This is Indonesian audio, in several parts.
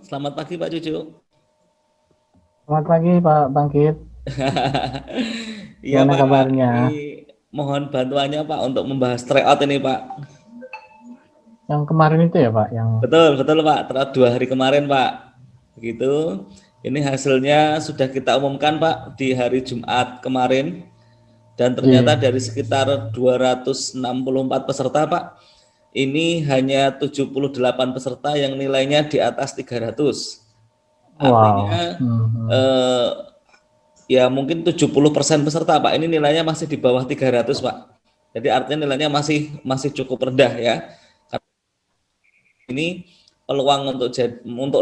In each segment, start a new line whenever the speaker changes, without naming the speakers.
Selamat pagi Pak Cucu.
Selamat pagi Pak Bangkit,
Iya
gimana
Pak,
kabarnya?
ini mohon bantuannya Pak untuk membahas tryout ini Pak.
Yang kemarin itu ya Pak, yang
Betul, betul Pak, tryout 2 hari kemarin Pak. Begitu. Ini hasilnya sudah kita umumkan Pak di hari Jumat kemarin. Dan ternyata
G.
dari sekitar 264 peserta Pak, ini hanya 78 peserta yang nilainya di atas 300.
Wow.
Artinya ya mungkin 70% peserta Pak, ini nilainya masih di bawah 300 Pak. Jadi artinya nilainya masih cukup rendah ya. Karena ini peluang untuk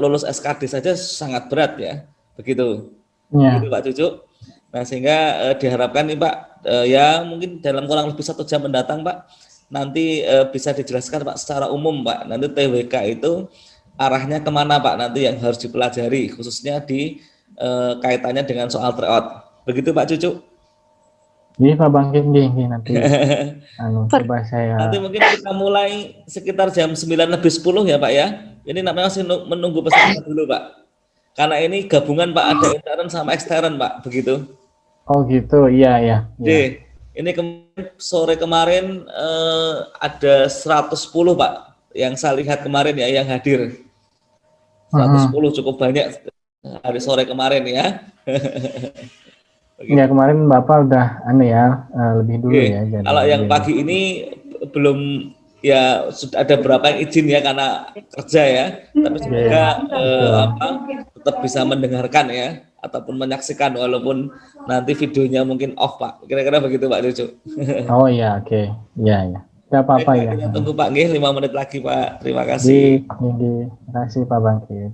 lulus SKD saja sangat berat ya. Begitu. Begitu
Ya.
Pak Cucu. Nah, sehingga diharapkan nih Pak, ya mungkin dalam kurang lebih 1 jam mendatang Pak, nanti bisa dijelaskan Pak secara umum Pak. Nanti TWK itu arahnya kemana Pak, nanti yang harus dipelajari khususnya di kaitannya dengan soal tryout. Begitu Pak Cucu.
Jadi Pak Bangkit G, nanti coba
Nanti
saya.
mungkin kita mulai sekitar jam 9 lebih 10 ya Pak ya. Ini namanya masih menunggu peserta dulu Pak. Karena ini gabungan Pak, ada intern sama ekstern Pak, begitu.
Oh gitu, iya ya,
Oke,
ya.
ini sore kemarin ada 110 Pak yang saya lihat kemarin ya yang hadir. 110 cukup banyak hari sore kemarin ya.
Ya
Begitu.
kemarin Bapak udah lebih dulu
Oke,
ya
kalau yang
jadwalnya.
pagi ini belum ya sudah ada beberapa yang izin ya karena kerja ya, tapi semoga
Iya, betul.
tetap bisa mendengarkan ya ataupun menyaksikan walaupun nanti videonya mungkin off Pak. Kira-kira begitu Pak Cucu.
Oh iya, oke. Iya, ya. Tidak
Baik
apa-apa
Pak,
ya.
kita tunggu Pak Nggih 5 menit lagi Pak. Terima
Di,
kasih.
terima kasih Pak Bangkit.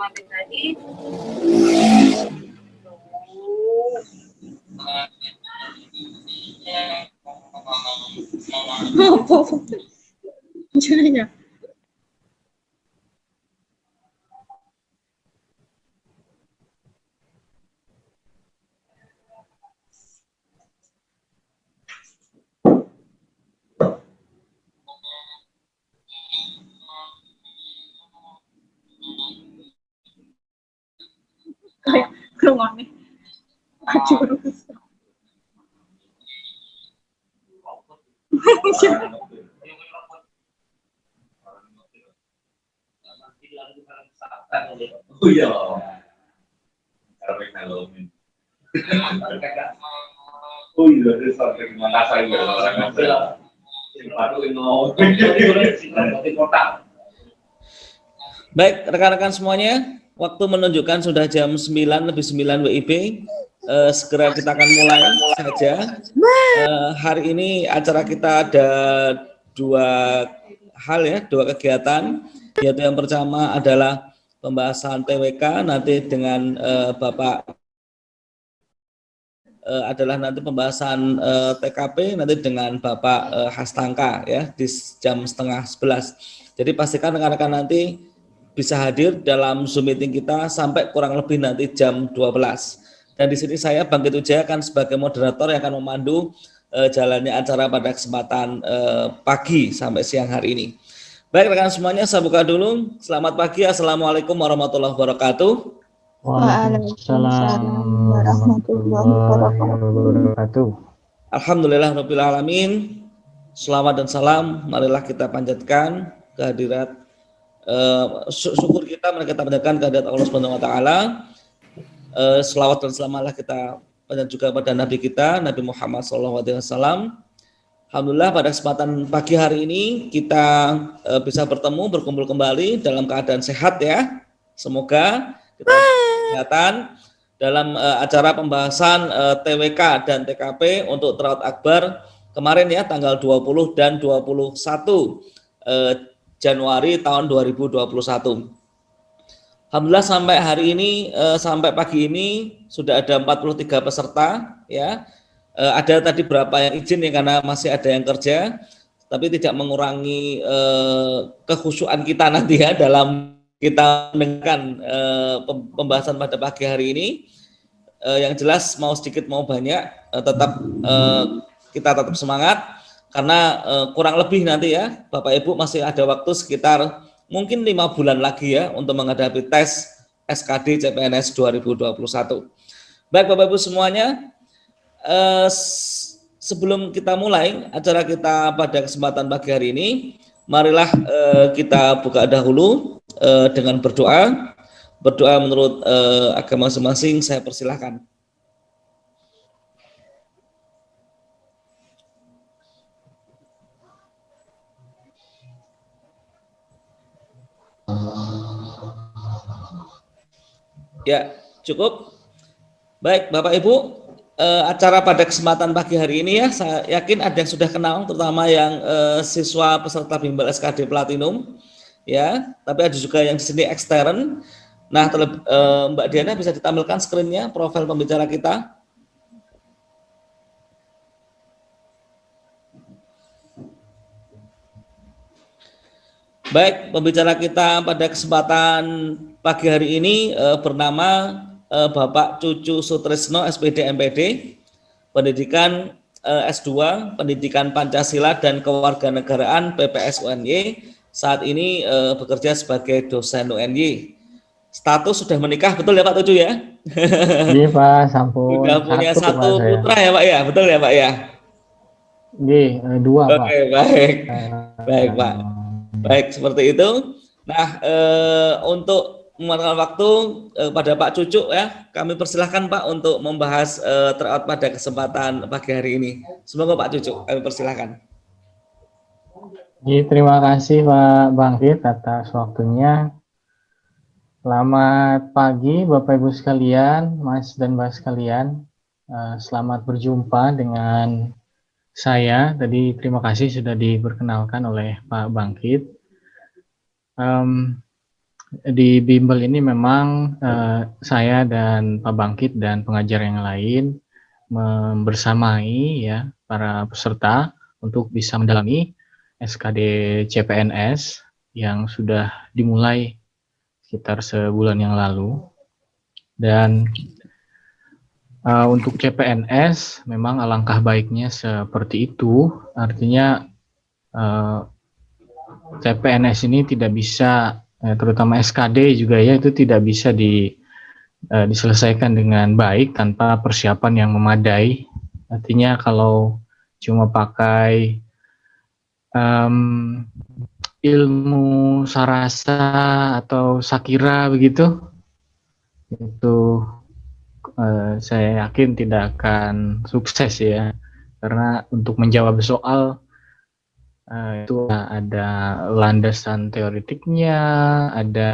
Tadi apa? Kayak kerungannya jurus.
Oh iya, karena Halloween. Oh iya, itu sampai mana saya orang ada.
Baik, rekan-rekan semuanya, waktu menunjukkan sudah jam 9 lebih 9 WIB. Segera kita akan mulai saja. Hari ini acara kita ada 2 hal ya, 2 kegiatan. Yaitu yang pertama adalah pembahasan TWK nanti dengan Bapak adalah nanti pembahasan TKP nanti dengan Bapak Hastangka ya di jam setengah 11. Jadi pastikan rekan-rekan nanti bisa hadir dalam Zoom meeting kita sampai kurang lebih nanti jam 12. Dan di sini saya Bangkit Wijaya akan sebagai moderator yang akan memandu jalannya acara pada kesempatan pagi sampai siang hari ini. Baik rekan semuanya, saya buka dulu. Selamat pagi, Assalamualaikum warahmatullahi wabarakatuh.
Waalaikumsalam warahmatullahi wabarakatuh.
Alhamdulillahirabbil alamin. Selawat dan salam marilah kita panjatkan kehadirat syukur kita kita panjatkan kehadirat Allah Subhanahu wa taala. Selawat dan salamlah kita panjatkan juga pada nabi kita Nabi Muhammad SAW. Alhamdulillah pada kesempatan pagi hari ini kita bisa bertemu berkumpul kembali dalam keadaan sehat ya. Semoga kita kesehatan dalam acara pembahasan TWK dan TKP untuk Tryout Akbar kemarin ya tanggal 20 dan 21 Januari tahun 2021. Alhamdulillah sampai hari ini sampai pagi ini sudah ada 43 peserta ya. Ada tadi berapa yang izin ya karena masih ada yang kerja, tapi tidak mengurangi kekhusyuan kita nanti ya dalam kita mendengarkan pembahasan pada pagi hari ini. Yang jelas mau sedikit mau banyak tetap kita tetap semangat karena kurang lebih nanti ya Bapak Ibu masih ada waktu sekitar mungkin 5 bulan lagi ya untuk menghadapi tes SKD CPNS 2021. Baik Bapak Ibu semuanya, sebelum kita mulai acara kita pada kesempatan pagi hari ini, marilah kita buka dahulu dengan berdoa. Berdoa menurut agama masing-masing, saya persilahkan. Ya, cukup. Baik, Bapak Ibu, acara pada kesempatan pagi hari ini ya, saya yakin ada yang sudah kenal, terutama yang siswa peserta bimbel SKD Platinum, ya. Tapi ada juga yang di sini ekstern. Nah, Mbak Diana bisa ditampilkan screen-nya, profil pembicara kita. Baik, pembicara kita pada kesempatan pagi hari ini bernama Bapak Cucu Sutrisno, SPD MPD, pendidikan S2, pendidikan Pancasila dan Kewarganegaraan PPS UNY, saat ini bekerja sebagai dosen UNY. Status sudah menikah, betul ya Pak Cucu ya?
Iya Pak, sampun.
Sudah punya satu
Pak,
putra ya Pak ya, betul ya Pak ya?
Iya, 2 Pak.
Oke, baik. Baik Pak. Baik, seperti itu. Nah, untuk memakan waktu pada Pak Cucu ya, kami persilahkan Pak untuk membahas tryout pada kesempatan pagi hari ini. Semoga Pak Cucu, kami persilahkan.
Terima kasih Pak Bangkit atas waktunya. Selamat pagi Bapak Ibu sekalian, Mas dan Mbak sekalian. Selamat berjumpa dengan saya. Tadi terima kasih sudah diperkenalkan oleh Pak Bangkit. Di bimbel ini memang saya dan Pak Bangkit dan pengajar yang lain membersamai ya para peserta untuk bisa mendalami SKD CPNS yang sudah dimulai sekitar sebulan yang lalu. Dan untuk CPNS memang alangkah baiknya seperti itu, artinya CPNS ini tidak bisa, terutama SKD juga ya, itu tidak bisa diselesaikan dengan baik tanpa persiapan yang memadai. Artinya kalau cuma pakai ilmu sarasa atau sakira begitu, itu saya yakin tidak akan sukses ya, karena untuk menjawab soal itu ada landasan teoretiknya, ada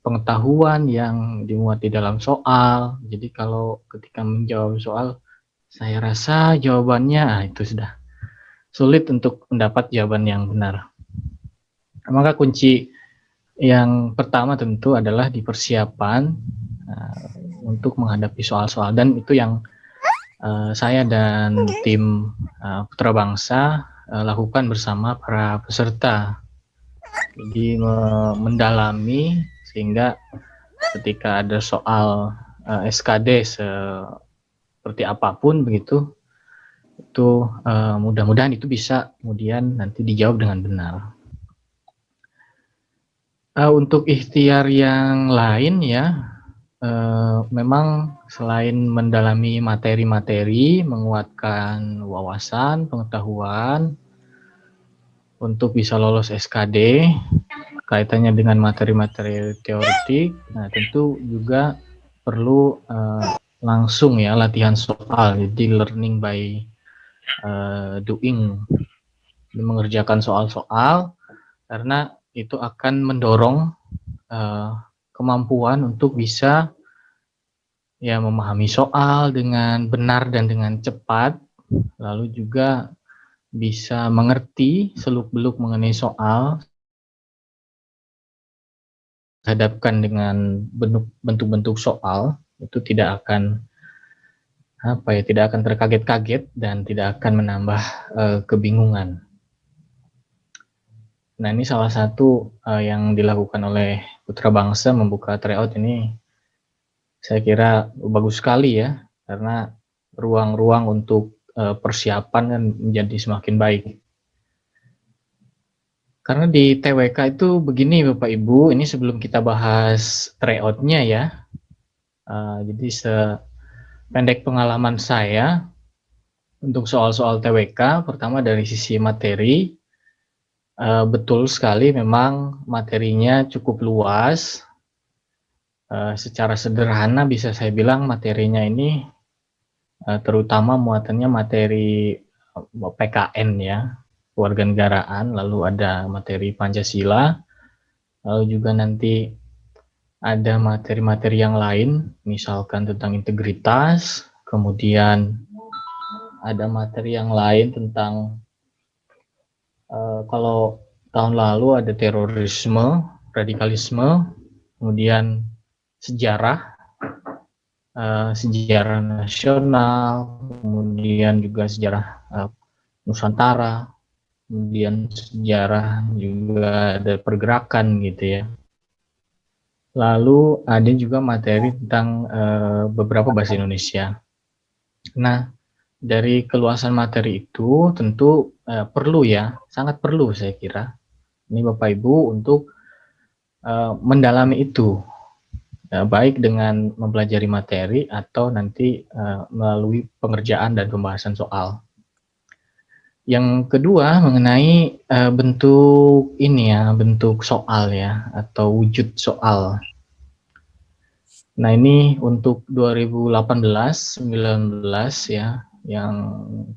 pengetahuan yang dimuat di dalam soal. Jadi kalau ketika menjawab soal, saya rasa jawabannya itu sudah sulit untuk mendapat jawaban yang benar. Maka kunci yang pertama tentu adalah di persiapan untuk menghadapi soal-soal, dan itu yang saya dan tim Putra Bangsa lakukan bersama para peserta. Jadi mendalami sehingga ketika ada soal SKD seperti apapun begitu, itu mudah-mudahan itu bisa kemudian nanti dijawab dengan benar. Untuk ikhtiar yang lain ya, memang selain mendalami materi-materi, menguatkan wawasan, pengetahuan untuk bisa lolos SKD, kaitannya dengan materi-materi teoretik, nah tentu juga perlu langsung ya latihan soal, jadi learning by doing, mengerjakan soal-soal, karena itu akan mendorong kemampuan untuk bisa ya memahami soal dengan benar dan dengan cepat, lalu juga bisa mengerti seluk-beluk mengenai soal, hadapkan dengan bentuk-bentuk soal, itu tidak akan tidak akan terkaget-kaget dan tidak akan menambah kebingungan. Nah, ini salah satu yang dilakukan oleh Putra Bangsa membuka tryout ini, saya kira bagus sekali ya, karena ruang-ruang untuk persiapan kan menjadi semakin baik. Karena di TWK itu begini Bapak Ibu, ini sebelum kita bahas tryout-nya ya. Jadi sependek pengalaman saya untuk soal-soal TWK, pertama dari sisi materi, betul sekali memang materinya cukup luas. Secara sederhana bisa saya bilang materinya ini terutama muatannya materi PKN ya, kewarganegaraan, lalu ada materi Pancasila, lalu juga nanti ada materi-materi yang lain, misalkan tentang integritas, kemudian ada materi yang lain tentang kalau tahun lalu ada terorisme, radikalisme, kemudian sejarah, sejarah nasional, kemudian juga sejarah Nusantara, kemudian sejarah juga ada pergerakan gitu ya. Lalu ada juga materi tentang beberapa bahasa Indonesia. Nah, dari keluasan materi itu tentu perlu ya, sangat perlu saya kira. Ini Bapak Ibu untuk mendalami itu, baik dengan mempelajari materi atau nanti melalui pengerjaan dan pembahasan soal. Yang kedua mengenai bentuk ini ya, bentuk soal ya, atau wujud soal. Nah, ini untuk 2018-19 ya, yang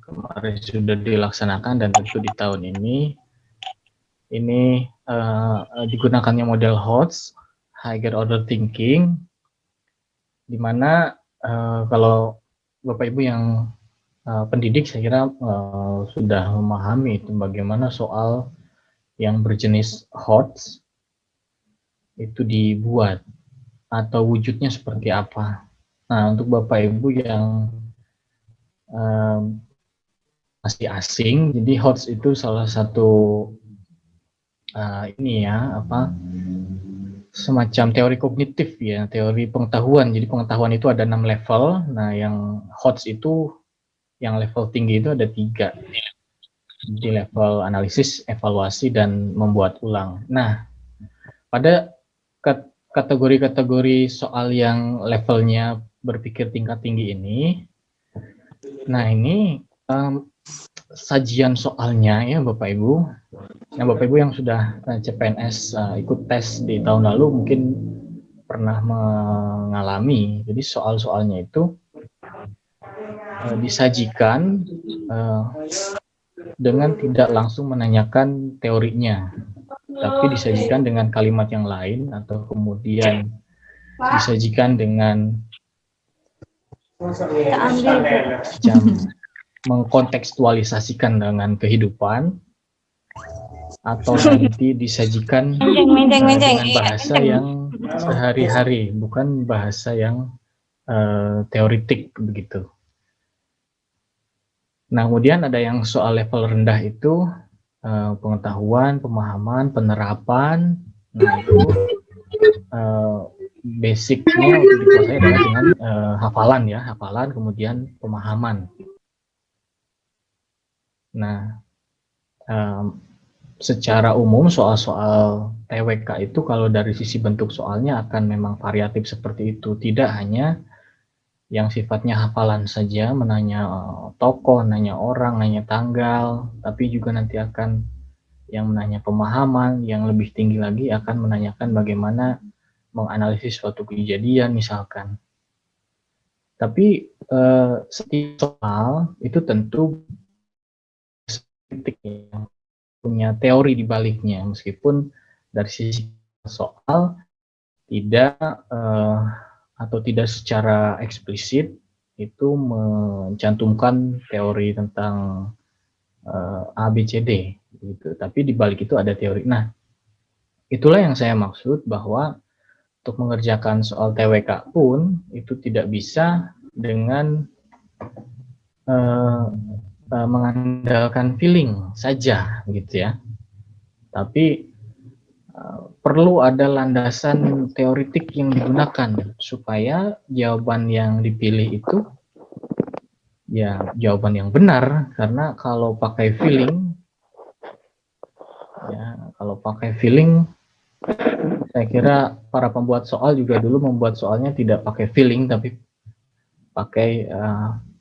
kemarin sudah dilaksanakan dan tentu di tahun ini digunakannya model HOTS, Higher Order Thinking, di mana kalau Bapak Ibu yang pendidik saya kira sudah memahami itu bagaimana soal yang berjenis HOTS itu dibuat atau wujudnya seperti apa. Nah, untuk Bapak Ibu yang masih asing, jadi HOTS itu salah satu semacam teori kognitif ya, teori pengetahuan. Jadi pengetahuan itu ada 6 level. Nah, yang HOTS itu yang level tinggi itu ada 3. Di level analisis, evaluasi, dan membuat ulang. Nah, pada kategori-kategori soal yang levelnya berpikir tingkat tinggi ini, nah ini sajian soalnya ya Bapak Ibu. Nah, Bapak Ibu yang sudah CPNS ikut tes di tahun lalu mungkin pernah mengalami. Jadi soal-soalnya itu disajikan dengan tidak langsung menanyakan teorinya, tapi disajikan dengan kalimat yang lain atau kemudian disajikan dengan mengkontekstualisasikan dengan kehidupan, atau nanti disajikan dengan bahasa yang sehari-hari, bukan bahasa yang teoritik begitu. Nah, kemudian ada yang soal level rendah itu pengetahuan, pemahaman, penerapan. Nah, itu basicnya untuk dikuasai adalah dengan hafalan ya, hafalan kemudian pemahaman. Nah, secara umum soal-soal TWK itu kalau dari sisi bentuk soalnya akan memang variatif seperti itu, tidak hanya yang sifatnya hafalan saja, menanya tokoh, nanya orang, nanya tanggal, tapi juga nanti akan yang menanya pemahaman, yang lebih tinggi lagi akan menanyakan bagaimana menganalisis suatu kejadian misalkan. Tapi setiap soal itu tentu yang punya teori di baliknya, meskipun dari sisi soal tidak atau tidak secara eksplisit itu mencantumkan teori tentang ABCD gitu. Tapi di balik itu ada teori. Nah, itulah yang saya maksud bahwa untuk mengerjakan soal TWK pun itu tidak bisa dengan mengandalkan feeling saja gitu ya. Tapi perlu ada landasan teoritik yang digunakan supaya jawaban yang dipilih itu ya jawaban yang benar. Karena kalau pakai feeling saya kira para pembuat soal juga dulu membuat soalnya tidak pakai feeling tapi pakai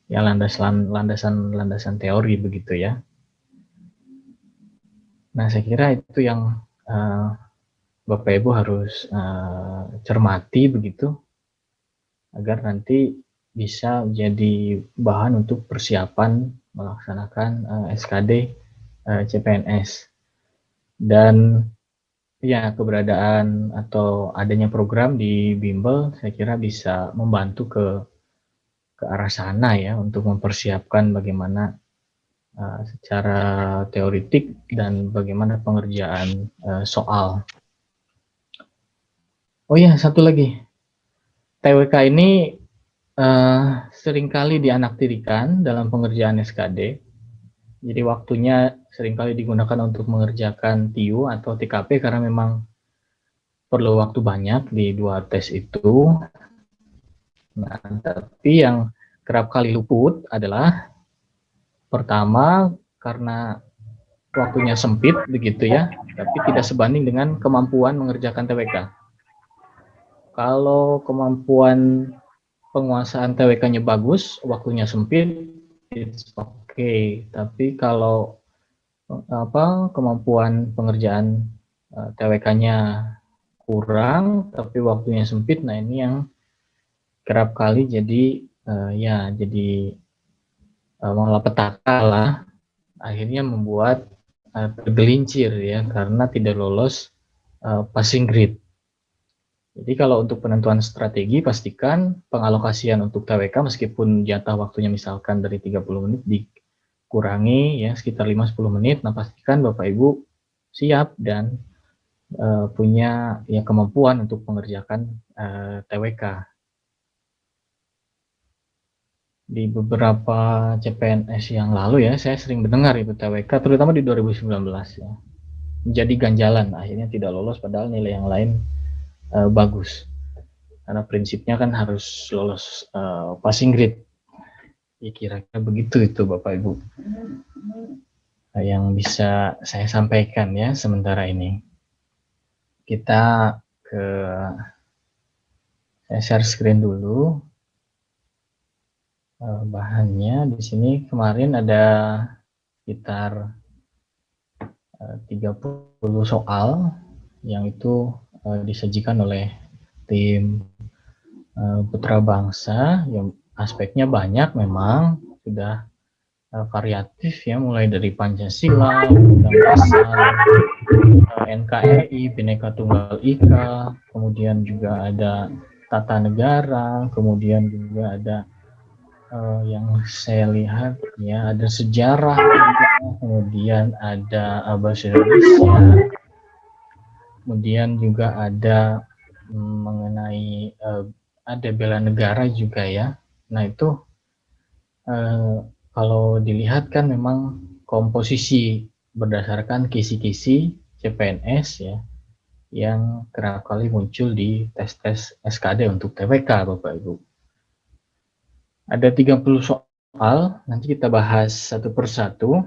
ya landasan teori begitu ya. Nah, saya kira itu yang Bapak Ibu harus cermati begitu agar nanti bisa jadi bahan untuk persiapan melaksanakan SKD CPNS. Dan ya keberadaan atau adanya program di Bimbel saya kira bisa membantu ke arah sana ya untuk mempersiapkan bagaimana secara teoritik dan bagaimana pengerjaan soal. Oh ya, satu lagi. TWK ini seringkali dianaktirikan dalam pengerjaan SKD. Jadi waktunya seringkali digunakan untuk mengerjakan TIU atau TKP karena memang perlu waktu banyak di 2 tes itu. Nah, tapi yang kerap kali luput adalah pertama karena waktunya sempit begitu ya, tapi tidak sebanding dengan kemampuan mengerjakan TWK. Kalau kemampuan penguasaan TWK-nya bagus, waktunya sempit, it's okay. Tapi kalau kemampuan pengerjaan TWK-nya kurang, tapi waktunya sempit, nah ini yang kerap kali jadi malapetaka lah, akhirnya membuat tergelincir ya karena tidak lolos passing grade. Jadi kalau untuk penentuan strategi pastikan pengalokasian untuk TWK meskipun jatah waktunya misalkan dari 30 menit dikurangi ya sekitar 5-10 menit, nah pastikan Bapak Ibu siap dan punya ya kemampuan untuk mengerjakan TWK. Di beberapa CPNS yang lalu ya saya sering mendengar itu TWK terutama di 2019 ya. Menjadi ganjalan akhirnya tidak lolos padahal nilai yang lain bagus. Karena prinsipnya kan harus lolos passing grade. Ya kira-kira begitu itu Bapak Ibu. Yang bisa saya sampaikan ya sementara ini. Kita saya share screen dulu. Bahannya di sini kemarin ada sekitar 30 soal yang itu disajikan oleh tim Putra Bangsa yang aspeknya banyak memang sudah variatif ya mulai dari Pancasila, Undang Dasar, NKRI, Bhinneka Tunggal Ika, kemudian juga ada tata negara, kemudian juga ada yang saya lihat ya ada sejarah, kemudian ada bahasa Indonesia, kemudian juga ada mengenai ada bela negara juga ya. Nah itu kalau dilihat kan memang komposisi berdasarkan kisi-kisi CPNS ya yang kerap kali muncul di tes-tes SKD untuk TWK Bapak Ibu. Ada 30 soal, nanti kita bahas satu persatu.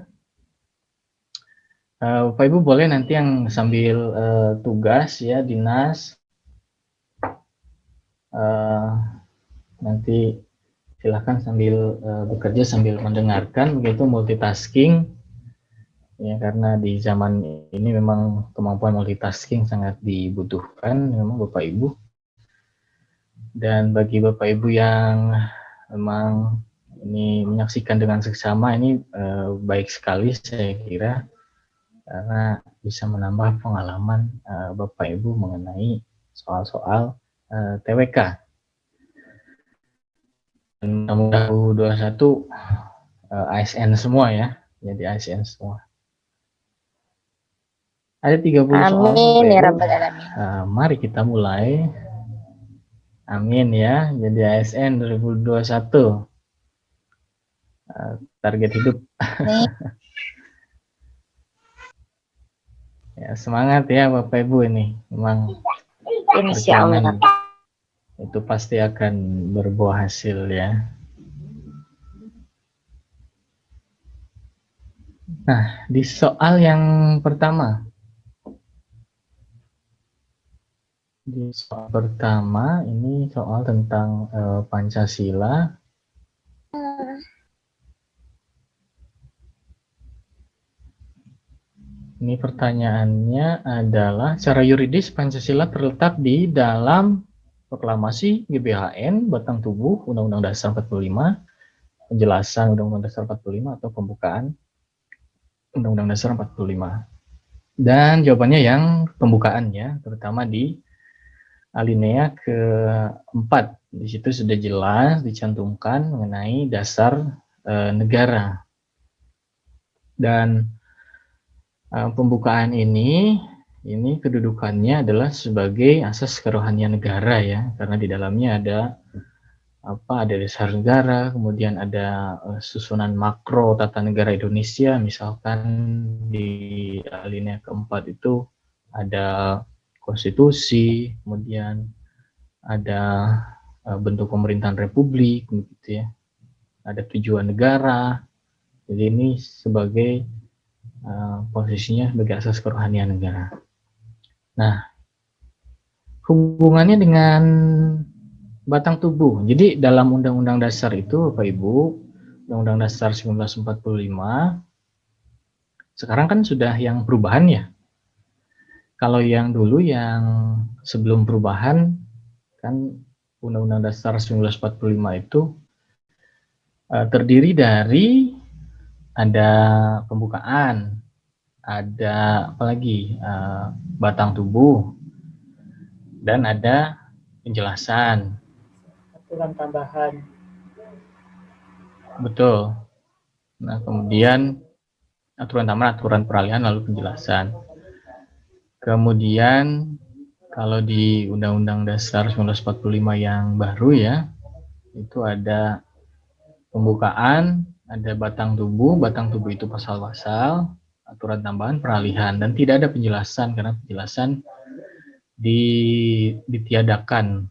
Bapak Ibu boleh nanti yang sambil tugas ya dinas nanti silahkan sambil bekerja sambil mendengarkan begitu multitasking ya karena di zaman ini memang kemampuan multitasking sangat dibutuhkan memang Bapak Ibu. Dan bagi Bapak Ibu yang memang ini menyaksikan dengan seksama ini baik sekali saya kira karena bisa menambah pengalaman Bapak Ibu mengenai soal-soal TWK. Mudah-mudahan 2021 ASN semua ya, jadi ASN semua. Ada 30 soal.
Amin ya rabbal alamin.
Mari kita mulai. Amin ya, jadi ASN 2021. target hidup.
Nih,
Ya, semangat ya Bapak Ibu ini. Memang
insya Allah.
perjuangan itu pasti akan berbuah hasil ya. Nah, di soal yang pertama. Di soal pertama ini soal tentang Pancasila. Ini pertanyaannya adalah secara yuridis Pancasila terletak di dalam Proklamasi GBHN, Batang Tubuh, Undang-Undang Dasar 45, penjelasan Undang-Undang Dasar 45 atau pembukaan Undang-Undang Dasar 45. Dan jawabannya yang pembukaan ya, terutama di alinea keempat. Di situ sudah jelas dicantumkan mengenai dasar negara. Dan pembukaan ini kedudukannya adalah sebagai asas kerohanian negara ya, karena di dalamnya ada ada dasar negara, kemudian ada susunan makro tata negara Indonesia, misalkan di alinea keempat itu ada konstitusi, kemudian ada bentuk pemerintahan republik, begitu ya, ada tujuan negara. Jadi ini sebagai posisinya sebagai asas kerohanian negara. Nah, hubungannya dengan batang tubuh. Jadi dalam Undang-Undang Dasar itu, Bapak Ibu, Undang-Undang Dasar 1945, sekarang kan sudah yang perubahan ya. Kalau yang dulu yang sebelum perubahan, kan Undang-Undang Dasar 1945 itu terdiri dari ada pembukaan, ada apalagi batang tubuh, dan ada penjelasan. Aturan tambahan. Betul. Nah, kemudian aturan tambahan, aturan peralihan, lalu penjelasan. Kemudian kalau di Undang-Undang Dasar 1945 yang baru ya, itu ada pembukaan, ada batang tubuh itu pasal-pasal, aturan tambahan, peralihan, dan tidak ada penjelasan karena penjelasan ditiadakan.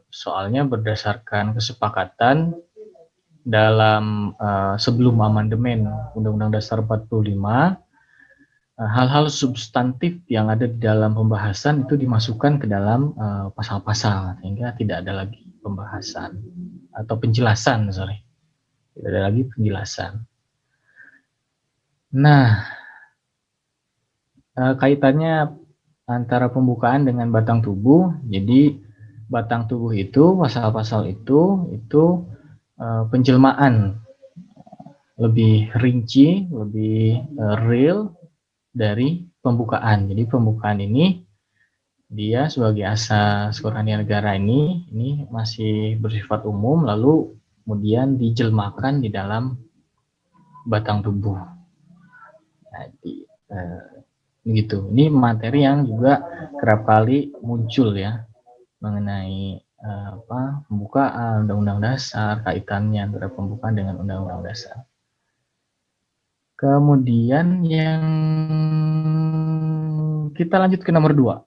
Soalnya berdasarkan kesepakatan dalam sebelum amandemen Undang-Undang Dasar 45, hal-hal substantif yang ada di dalam pembahasan itu dimasukkan ke dalam pasal-pasal, sehingga tidak ada lagi pembahasan atau penjelasan, tidak ada lagi penjelasan. Nah, kaitannya antara pembukaan dengan batang tubuh. Jadi batang tubuh itu, pasal-pasal itu penjelmaan lebih rinci, lebih real dari pembukaan. Jadi pembukaan ini dia sebagai asas kerohanian negara ini masih bersifat umum, lalu kemudian dijelmakan di dalam batang tubuh. Jadi begitu. Ini materi yang juga kerap kali muncul ya mengenai pembukaan Undang-Undang Dasar, kaitannya antara pembukaan dengan Undang-Undang Dasar. Kemudian yang kita lanjut ke nomor 2.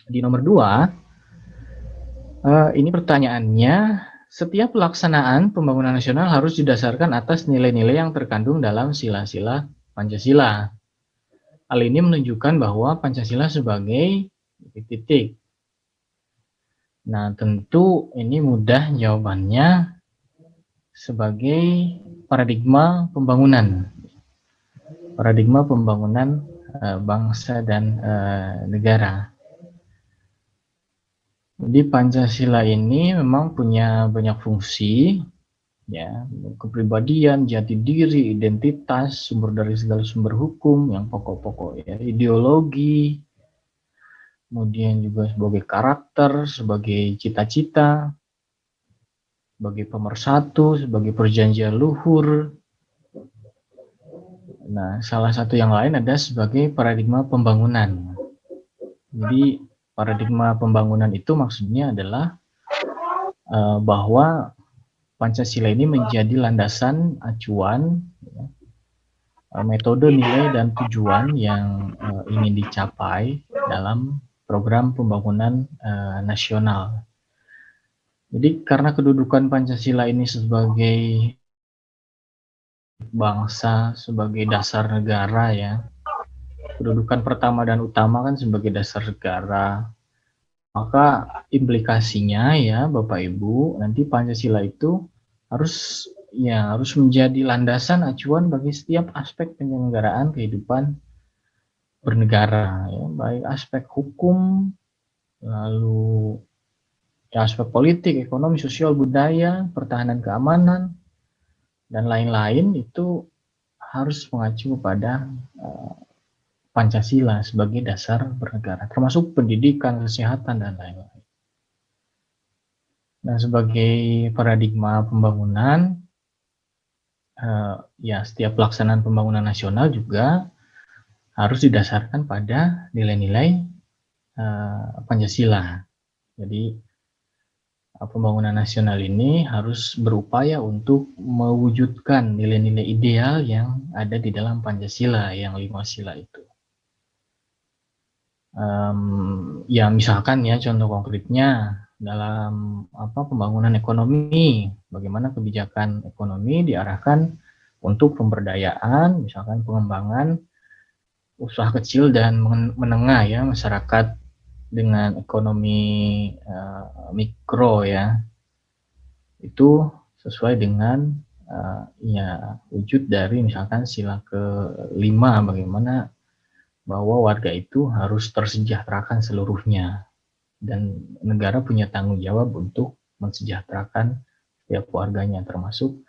Di nomor 2, ini pertanyaannya, setiap pelaksanaan pembangunan nasional harus didasarkan atas nilai-nilai yang terkandung dalam sila-sila Pancasila. Hal ini menunjukkan bahwa Pancasila sebagai titik. Nah, tentu ini mudah jawabannya sebagai paradigma pembangunan. Paradigma pembangunan bangsa dan negara. Jadi Pancasila ini memang punya banyak fungsi, ya, kepribadian, jati diri, identitas, sumber dari segala sumber hukum yang pokok-pokok ya, ideologi, kemudian juga sebagai karakter, sebagai cita-cita, sebagai pemersatu, sebagai perjanjian luhur. Nah, salah satu yang lain ada sebagai paradigma pembangunan. Jadi paradigma pembangunan itu maksudnya adalah bahwa Pancasila ini menjadi landasan acuan, ya, metode, nilai, dan tujuan yang ingin dicapai dalam program pembangunan nasional. Jadi karena kedudukan Pancasila ini sebagai bangsa, sebagai dasar negara ya, kedudukan pertama dan utama kan sebagai dasar negara, maka implikasinya ya Bapak Ibu, nanti Pancasila itu harus menjadi landasan acuan bagi setiap aspek penyelenggaraan kehidupan bernegara ya, baik aspek hukum, lalu ya, aspek politik, ekonomi, sosial, budaya, pertahanan, keamanan, dan lain-lain itu harus mengacu pada Pancasila sebagai dasar bernegara, termasuk pendidikan, kesehatan, dan lain-lain. Nah, sebagai paradigma pembangunan, ya setiap pelaksanaan pembangunan nasional juga harus didasarkan pada nilai-nilai Pancasila. Jadi, pembangunan nasional ini harus berupaya untuk mewujudkan nilai-nilai ideal yang ada di dalam Pancasila, yang 5 sila itu. Ya misalkan ya contoh konkretnya dalam pembangunan ekonomi, bagaimana kebijakan ekonomi diarahkan untuk pemberdayaan, misalkan pengembangan usaha kecil dan menengah ya, masyarakat dengan ekonomi mikro ya, itu sesuai dengan ya wujud dari misalkan sila ke-5, bagaimana bahwa warga itu harus tersejahterakan seluruhnya dan negara punya tanggung jawab untuk mensejahterakan setiap warganya, termasuk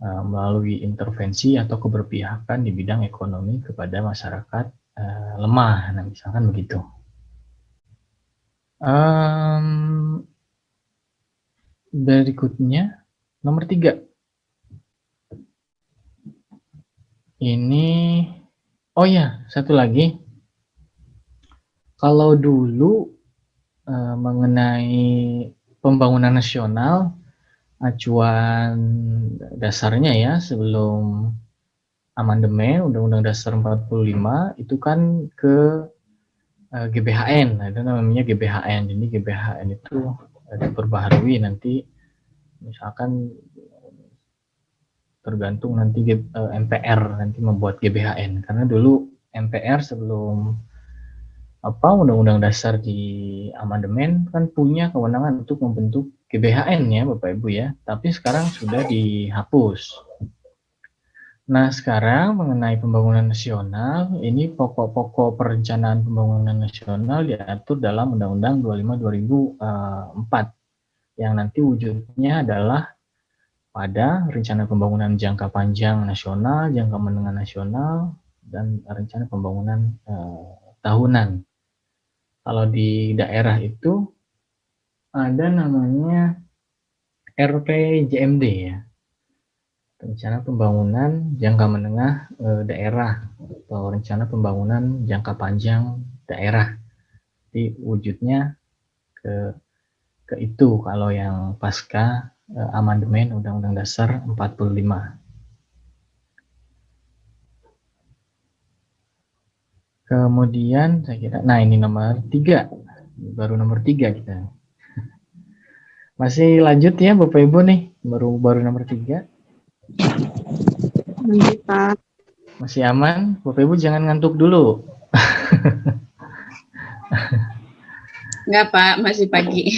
melalui intervensi atau keberpihakan di bidang ekonomi kepada masyarakat lemah. Nah, misalkan begitu. Berikutnya nomor 3. Ini oh ya, satu lagi. Kalau dulu mengenai pembangunan nasional, acuan dasarnya ya sebelum amandemen Undang-Undang Dasar 45 itu kan ke GBHN, itu namanya GBHN. Jadi GBHN itu diperbaharui nanti, misalkan tergantung nanti MPR nanti membuat GBHN, karena dulu MPR sebelum Undang-Undang Dasar di amandemen kan punya kewenangan untuk membentuk GBHN ya Bapak Ibu ya, tapi sekarang sudah dihapus. Nah, sekarang mengenai pembangunan nasional, ini pokok-pokok perencanaan pembangunan nasional diatur dalam Undang-Undang 25 2004 yang nanti wujudnya adalah pada rencana pembangunan jangka panjang nasional, jangka menengah nasional, dan rencana pembangunan tahunan. Kalau di daerah itu ada namanya RPJMD ya, rencana pembangunan jangka menengah daerah, atau rencana pembangunan jangka panjang daerah. Jadi wujudnya ke itu kalau yang pasca amandemen Undang-Undang Dasar 45. Kemudian saya kira, nah ini nomor 3, baru nomor 3 kita. Masih lanjut ya Bapak Ibu nih, baru nomor 3.
Lanjut Pak.
Masih aman? Bapak Ibu jangan ngantuk dulu.
Enggak Pak, masih pagi.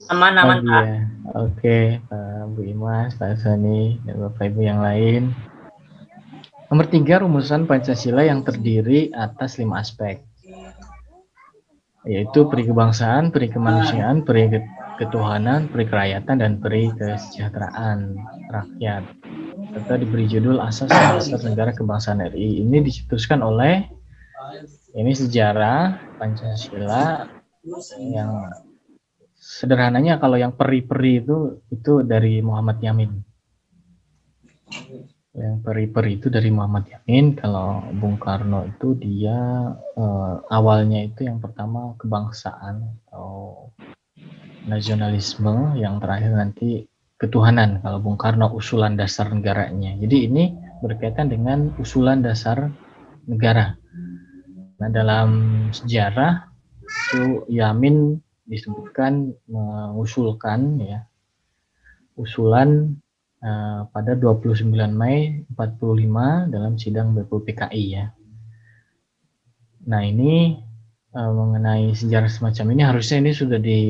Aman-aman
Pagi
Pak.
ya. Oke, Pak Bu Imas, Pak Soni, dan Bapak Ibu yang lain. Nomor 3, rumusan Pancasila yang terdiri atas 5 aspek, yaitu peri kebangsaan, peri kemanusiaan, peri ketuhanan, peri kerakyatan, dan peri kesejahteraan rakyat, serta diberi judul Asas dan Dasar Negara Kebangsaan RI. Ini dicetuskan oleh sejarah Pancasila yang sederhananya kalau yang peri-peri itu dari Muhammad Yamin. Yang peri-peri itu dari Muhammad Yamin. Kalau Bung Karno itu dia awalnya itu yang pertama kebangsaan atau nasionalisme, yang terakhir nanti ketuhanan, kalau Bung Karno usulan dasar negaranya. Jadi ini berkaitan dengan usulan dasar negara. Nah, dalam sejarah itu Yamin disebutkan mengusulkan ya usulan pada 29 Mei 45 dalam sidang BPUPKI ya. Nah, ini mengenai sejarah semacam ini harusnya ini sudah di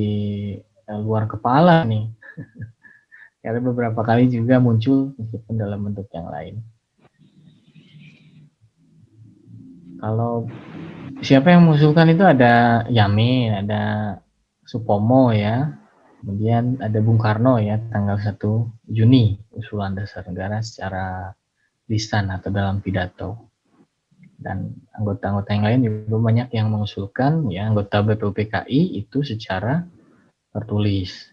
luar kepala nih. Karena beberapa kali juga muncul meskipun dalam bentuk yang lain. Kalau siapa yang mengusulkan itu ada Yamin, ada Supomo ya. Kemudian ada Bung Karno ya, tanggal 1 Juni usulan dasar negara secara lisan atau dalam pidato. Dan anggota-anggota yang lain juga banyak yang mengusulkan ya, anggota BPUPKI itu secara tertulis.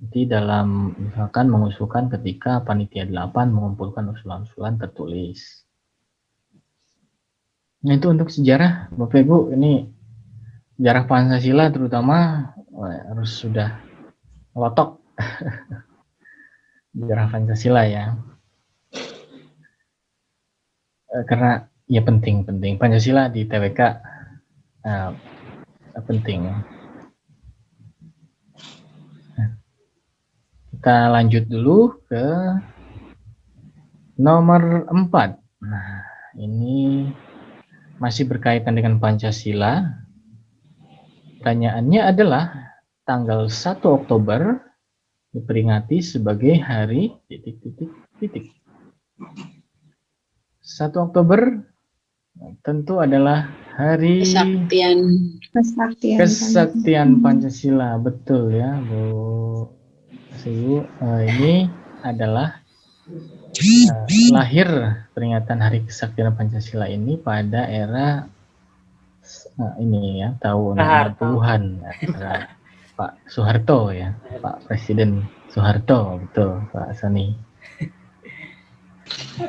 Jadi dalam misalkan mengusulkan ketika panitia 8 mengumpulkan usulan-usulan tertulis. Nah, itu untuk sejarah Bapak Ibu, ini sejarah Pancasila terutama harus sudah melotok sejarah Pancasila ya. Karena ya penting Pancasila di TWK penting. Kita lanjut dulu ke nomor 4. Nah, ini masih berkaitan dengan Pancasila. Pertanyaannya adalah tanggal 1 Oktober diperingati sebagai hari ... 1 Oktober tentu adalah hari kesaktian Pancasila. Betul ya, Bu Siu. Ini adalah lahir peringatan hari kesaktian Pancasila ini pada era ini ya, tahun 60-an Pak Soeharto ya, Pak Presiden Soeharto, betul Pak Sani.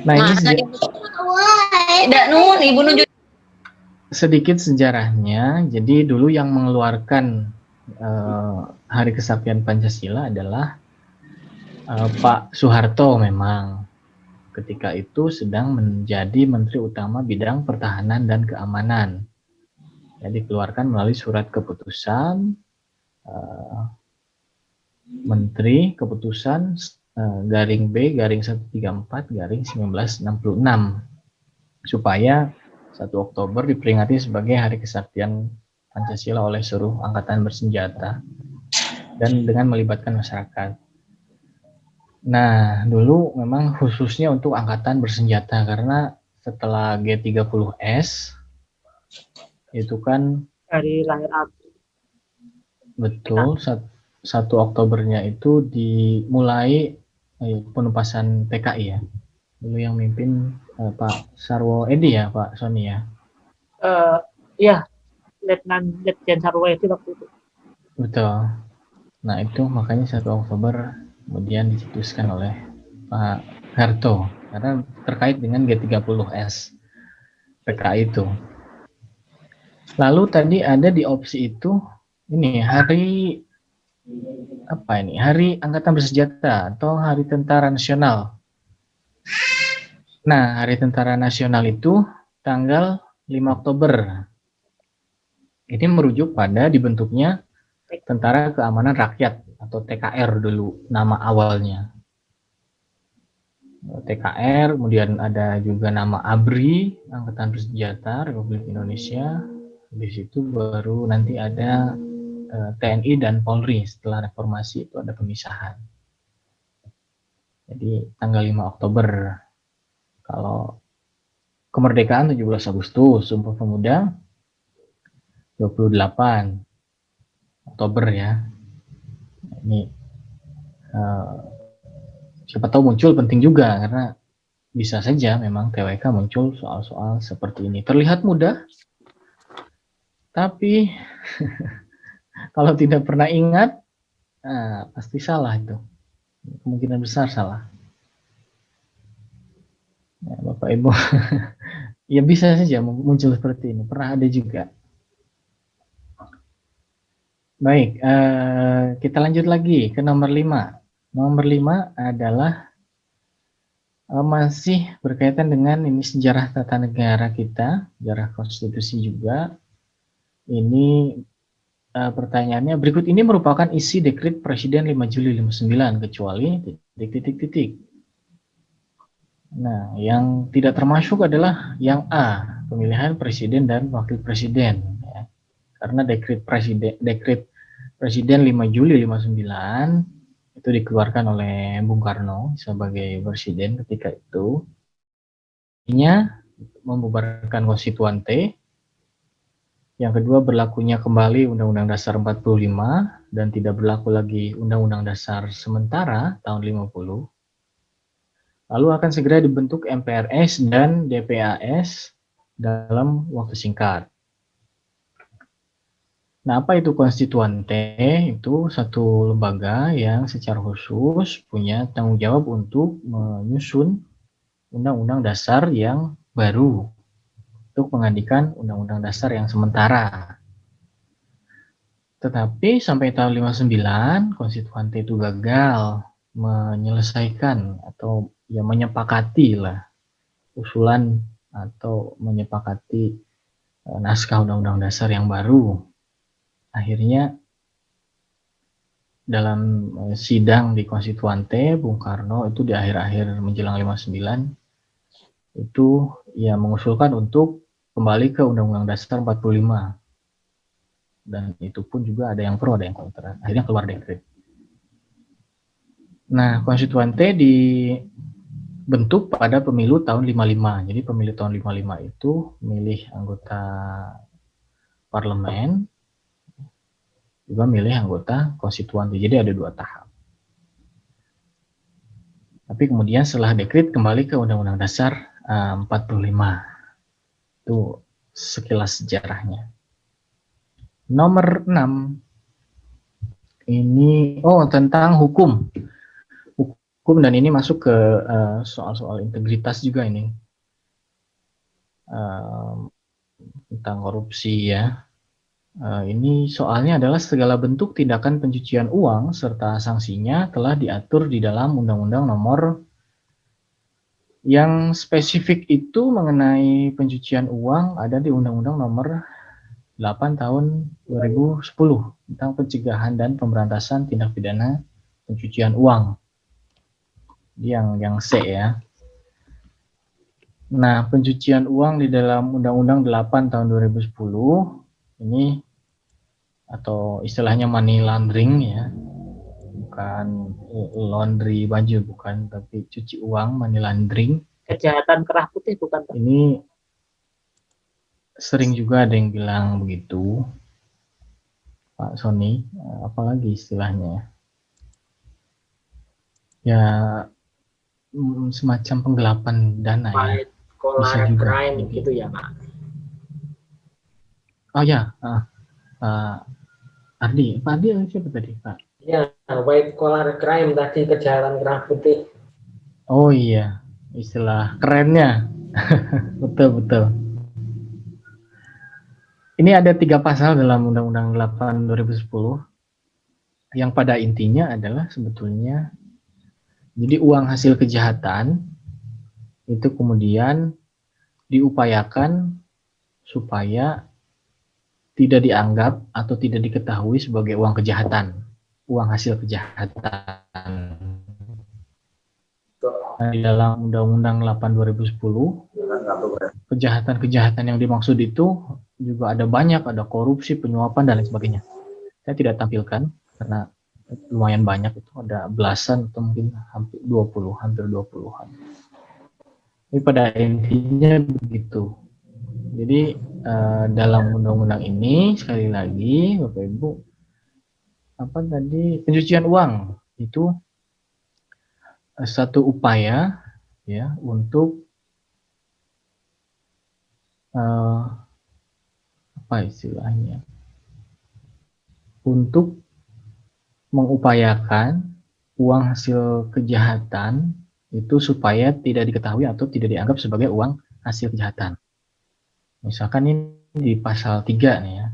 Nah, ini sedikit sejarahnya. Jadi dulu yang mengeluarkan Hari Kesaktian Pancasila adalah Pak Soeharto memang. Ketika itu sedang menjadi Menteri Utama Bidang Pertahanan dan Keamanan. Jadi dikeluarkan melalui surat keputusan Menteri Keputusan garing B garing 134 garing 1966 supaya 1 Oktober diperingati sebagai Hari Kesaktian Pancasila oleh seluruh angkatan bersenjata dan dengan melibatkan masyarakat. Nah, dulu memang khususnya untuk angkatan bersenjata karena setelah G30S itu kan
hari lahir aku.
Betul, 1 Oktobernya itu dimulai penumpasan PKI ya. Dulu yang mimpin Pak Sarwo Edi ya, Pak Sony ya.
Iya, Letjen Sarwo Edi waktu itu.
Betul. Nah, itu makanya 1 Oktober kemudian dicetuskan oleh Pak Harto karena terkait dengan G30S PKI itu. Lalu tadi ada di opsi itu ini hari apa ini? Hari Angkatan Bersenjata atau Hari Tentara Nasional. Nah, Hari Tentara Nasional itu tanggal 5 Oktober. Ini merujuk pada dibentuknya Tentara Keamanan Rakyat atau TKR dulu nama awalnya. TKR, kemudian ada juga nama ABRI, Angkatan Bersenjata Republik Indonesia. Di situ baru nanti ada TNI dan Polri. Setelah reformasi itu ada pemisahan. Jadi tanggal 5 Oktober. Kalau kemerdekaan 17 Agustus, Sumpah Pemuda 28 Oktober ya. Ini siapa tahu muncul penting juga karena bisa saja memang TWK muncul soal-soal seperti ini. Terlihat mudah, tapi kalau tidak pernah ingat, pasti salah itu. Kemungkinan besar salah. Ya, Bapak Ibu, ya bisa saja muncul seperti ini. Pernah ada juga. Baik, kita lanjut lagi ke nomor 5. Nomor 5 adalah masih berkaitan dengan ini sejarah tata negara kita, sejarah konstitusi juga. Ini pertanyaannya, berikut ini merupakan isi dekret Presiden 5 Juli 59 kecuali titik. Nah, yang tidak termasuk adalah yang A, pemilihan presiden dan wakil presiden. Ya. Karena dekret Presiden 5 Juli 59 itu dikeluarkan oleh Bung Karno sebagai presiden ketika itu. Artinya membubarkan Konstituan T. Yang kedua, berlakunya kembali Undang-Undang Dasar 45 dan tidak berlaku lagi Undang-Undang Dasar sementara tahun 50. Lalu akan segera dibentuk MPRS dan DPAS dalam waktu singkat. Nah, apa itu Konstituan T? Itu satu lembaga yang secara khusus punya tanggung jawab untuk menyusun Undang-Undang Dasar yang baru untuk menggantikan Undang-Undang Dasar yang sementara. Tetapi sampai tahun 59, Konstituan T itu gagal menyelesaikan atau ya menyepakati lah usulan atau menyepakati naskah Undang-Undang Dasar yang baru. Akhirnya dalam sidang di Konstituan T, Bung Karno itu di akhir-akhir menjelang 59 itu ya mengusulkan untuk kembali ke Undang-Undang Dasar 45. Dan itu pun juga ada yang pro, ada yang kontra. Akhirnya keluar dekret. Nah, Konstituan T dibentuk pada pemilu tahun 55. Jadi pemilu tahun 55 itu milih anggota parlemen, juga milih anggota konstituan. Jadi ada 2 tahap. Tapi kemudian setelah dekret kembali ke Undang-Undang Dasar 45. Itu sekilas sejarahnya. Nomor 6. Ini tentang hukum. Hukum, dan ini masuk ke soal-soal integritas juga ini. Tentang korupsi ya. Ini soalnya adalah segala bentuk tindakan pencucian uang serta sanksinya telah diatur di dalam Undang-Undang Nomor, yang spesifik itu mengenai pencucian uang ada di Undang-Undang Nomor 8 tahun 2010 tentang pencegahan dan pemberantasan tindak pidana pencucian uang. Yang C ya. Nah, pencucian uang di dalam Undang-Undang 8 tahun 2010 ini, atau istilahnya money laundering ya, bukan laundry baju, bukan, tapi cuci uang, money laundering.
Kejahatan kerah putih bukan, Pak?
Ini sering juga ada yang bilang begitu, Pak Sony, apalagi istilahnya ya, semacam penggelapan dana ya.
White collar crime gitu ya, Pak?
Oh ya, Ardi, Pak Ardi siapa tadi, Pak?
Ya, white collar crime tadi, kejahatan kerah putih.
Oh iya, istilah kerennya. Betul. Ini ada 3 pasal dalam Undang-Undang 8 2010 yang pada intinya adalah sebetulnya, jadi uang hasil kejahatan itu kemudian diupayakan supaya tidak dianggap atau tidak diketahui sebagai uang kejahatan, uang hasil kejahatan. Di dalam Undang-Undang 8 2010, kejahatan-kejahatan yang dimaksud itu juga ada banyak, ada korupsi, penyuapan, dan lain sebagainya. Saya tidak tampilkan karena lumayan banyak, itu ada belasan atau mungkin hampir 20-an. Tapi pada intinya begitu. Jadi dalam undang-undang ini, sekali lagi Bapak Ibu, pencucian uang itu satu upaya ya untuk untuk mengupayakan uang hasil kejahatan itu supaya tidak diketahui atau tidak dianggap sebagai uang hasil kejahatan. Misalkan ini di pasal 3 nih ya.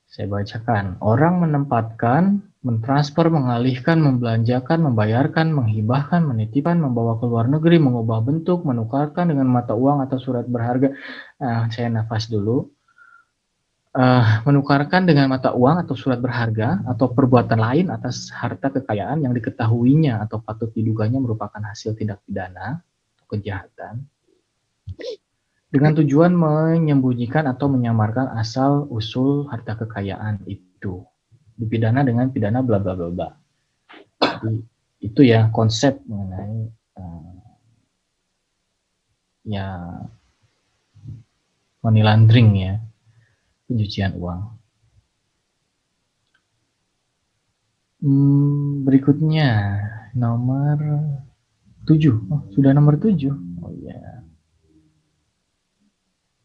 Saya bacakan. Orang menempatkan mentransfer, mengalihkan, membelanjakan, membayarkan, menghibahkan, menitipkan, membawa ke luar negeri, mengubah bentuk, menukarkan dengan mata uang atau surat berharga. Saya nafas dulu. Menukarkan dengan mata uang atau surat berharga atau perbuatan lain atas harta kekayaan yang diketahuinya atau patut diduganya merupakan hasil tindak pidana atau kejahatan dengan tujuan menyembunyikan atau menyamarkan asal usul harta kekayaan itu. Dipidana dengan pidana bla bla bla bla. Jadi itu ya konsep mengenai ya money laundering ya, pencucian uang. Berikutnya nomor 7. Oh, sudah nomor 7. Oh iya.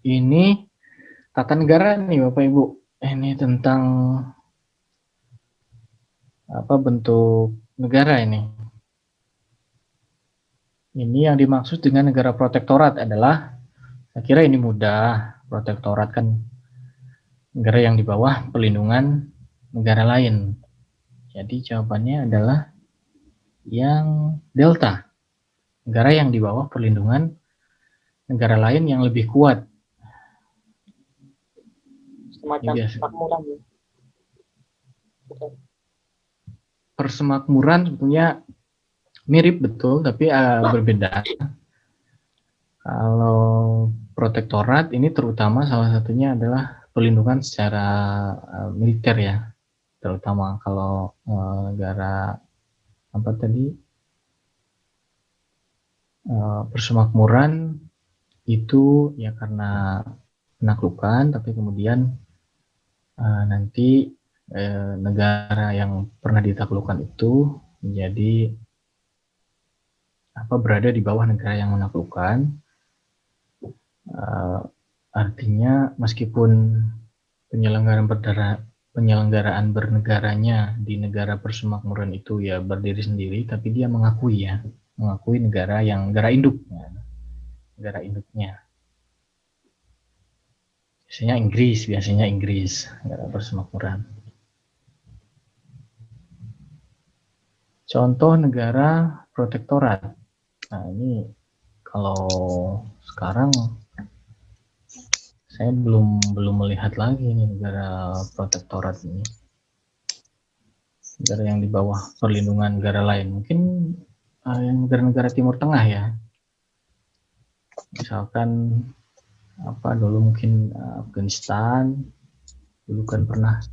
Ini tata negara nih Bapak Ibu. Ini tentang apa bentuk negara ini. Ini yang dimaksud dengan negara protektorat adalah, saya kira ini mudah. Protektorat kan negara yang di bawah perlindungan negara lain. Jadi jawabannya adalah yang delta. Negara yang di bawah perlindungan negara lain yang lebih kuat.
Semacam makmuran.
Persemakmuran sebetulnya mirip betul, tapi berbeda. Kalau protektorat ini terutama salah satunya adalah perlindungan secara militer ya, terutama kalau negara apa tadi persemakmuran itu ya karena penaklukan, tapi kemudian nanti negara yang pernah ditaklukkan itu menjadi berada di bawah negara yang menaklukkan. Artinya meskipun penyelenggaraan bernegaranya di negara persemakmuran itu ya berdiri sendiri, tapi dia mengakui negara induk, negara induknya. Biasanya Inggris, negara persemakmuran. Contoh negara protektorat. Nah ini kalau sekarang saya belum melihat lagi nih negara protektorat ini. Negara yang di bawah perlindungan negara lain. Mungkin negara-negara Timur Tengah ya. Misalkan dulu mungkin Afghanistan. Dulu kan pernah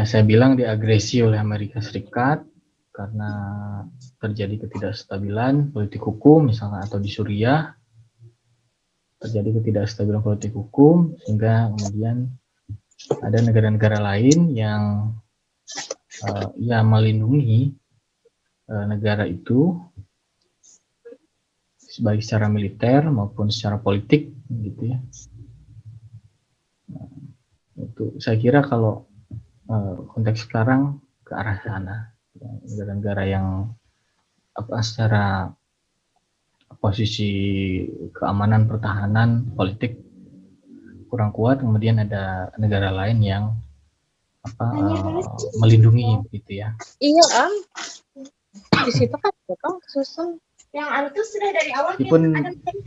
saya bilang diagresi oleh Amerika Serikat karena terjadi ketidakstabilan politik hukum misalnya, atau di Suriah terjadi ketidakstabilan politik hukum sehingga kemudian ada negara-negara lain yang melindungi negara itu baik secara militer maupun secara politik gitu ya. Itu saya kira kalau konteks sekarang ke arah sana, negara-negara yang secara posisi keamanan pertahanan politik kurang kuat, kemudian ada negara lain yang melindungi gitu ya.
Iya Om, di situ kan susun yang itu sudah dari awal.
Meskipun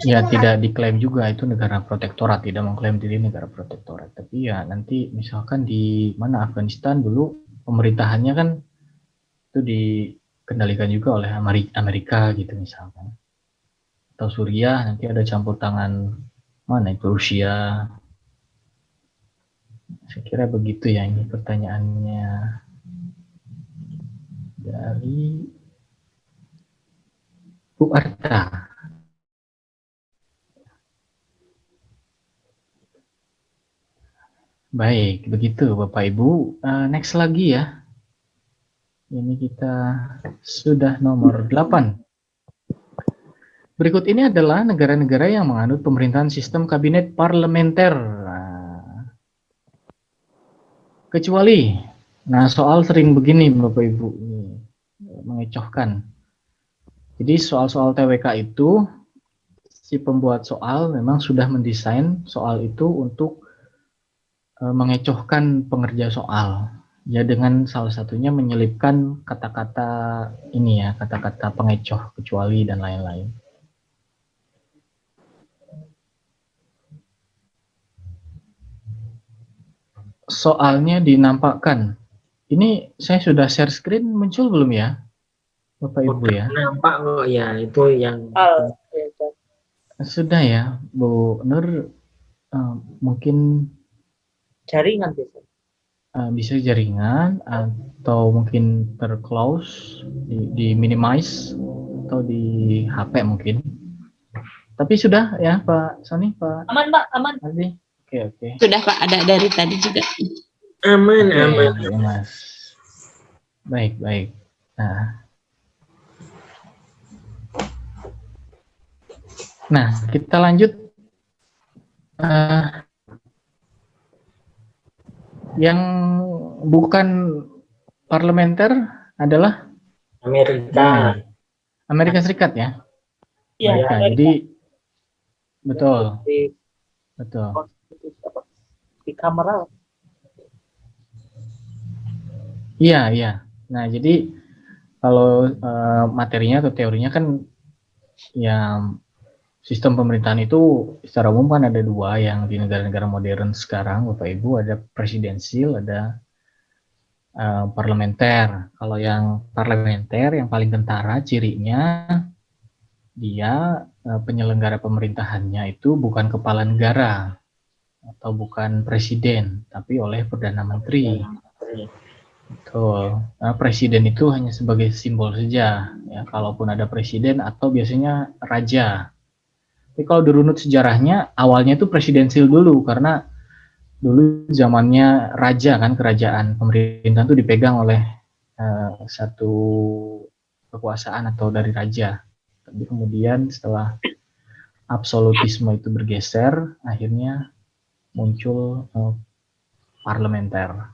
ya tidak diklaim juga itu negara protektorat, tidak mengklaim diri negara protektorat, tapi ya nanti misalkan di mana Afghanistan dulu pemerintahannya kan itu dikendalikan juga oleh Amerika gitu misalkan, atau Suriah nanti ada campur tangan mana itu Rusia. Saya kira begitu ya ini pertanyaannya dari Bu Arta. Baik, begitu Bapak Ibu. Next lagi ya. Ini kita sudah nomor 8. Berikut ini adalah negara-negara yang menganut pemerintahan sistem kabinet parlementer. Kecuali, soal sering begini Bapak Ibu, ini mengecohkan. Jadi soal-soal TWK itu, si pembuat soal memang sudah mendesain soal itu untuk mengecohkan pengerja soal. Ya dengan salah satunya menyelipkan kata-kata ini ya, kata-kata pengecoh, kecuali dan lain-lain. Soalnya dinampakkan. Ini saya sudah share screen, muncul belum ya, Bapak Ibu ya?
Nampak kok ya, itu yang
Sudah ya, Bu Nur, mungkin
Jaringan biasa.
bisa jaringan atau mungkin terclose, di minimize atau di HP mungkin. Tapi sudah ya Pak Sony, Pak
Aman, Mbak, aman.
Ardi. Oke.
Sudah Pak, ada dari tadi juga.
aman,
Oke,
aman.
ya, Mas. Baik. Nah, kita lanjut. Yang bukan parlementer adalah Amerika Serikat ya.
Iya,
Amerika.
Amerika.
Jadi betul.
Di kamera.
Iya. Nah, jadi kalau materinya atau teorinya kan ya, sistem pemerintahan itu secara umum kan ada dua yang di negara-negara modern sekarang, Bapak Ibu, ada presidensil, ada parlementer. Kalau yang parlementer yang paling kentara cirinya dia penyelenggara pemerintahannya itu bukan kepala negara atau bukan presiden, tapi oleh Perdana Menteri. Betul. Nah, presiden itu hanya sebagai simbol saja ya, kalaupun ada presiden atau biasanya raja. Tapi kalau dirunut sejarahnya, awalnya itu presidensil dulu, karena dulu zamannya raja kan, kerajaan pemerintahan itu dipegang oleh satu kekuasaan atau dari raja. Tapi kemudian setelah absolutisme itu bergeser, akhirnya muncul parlementer,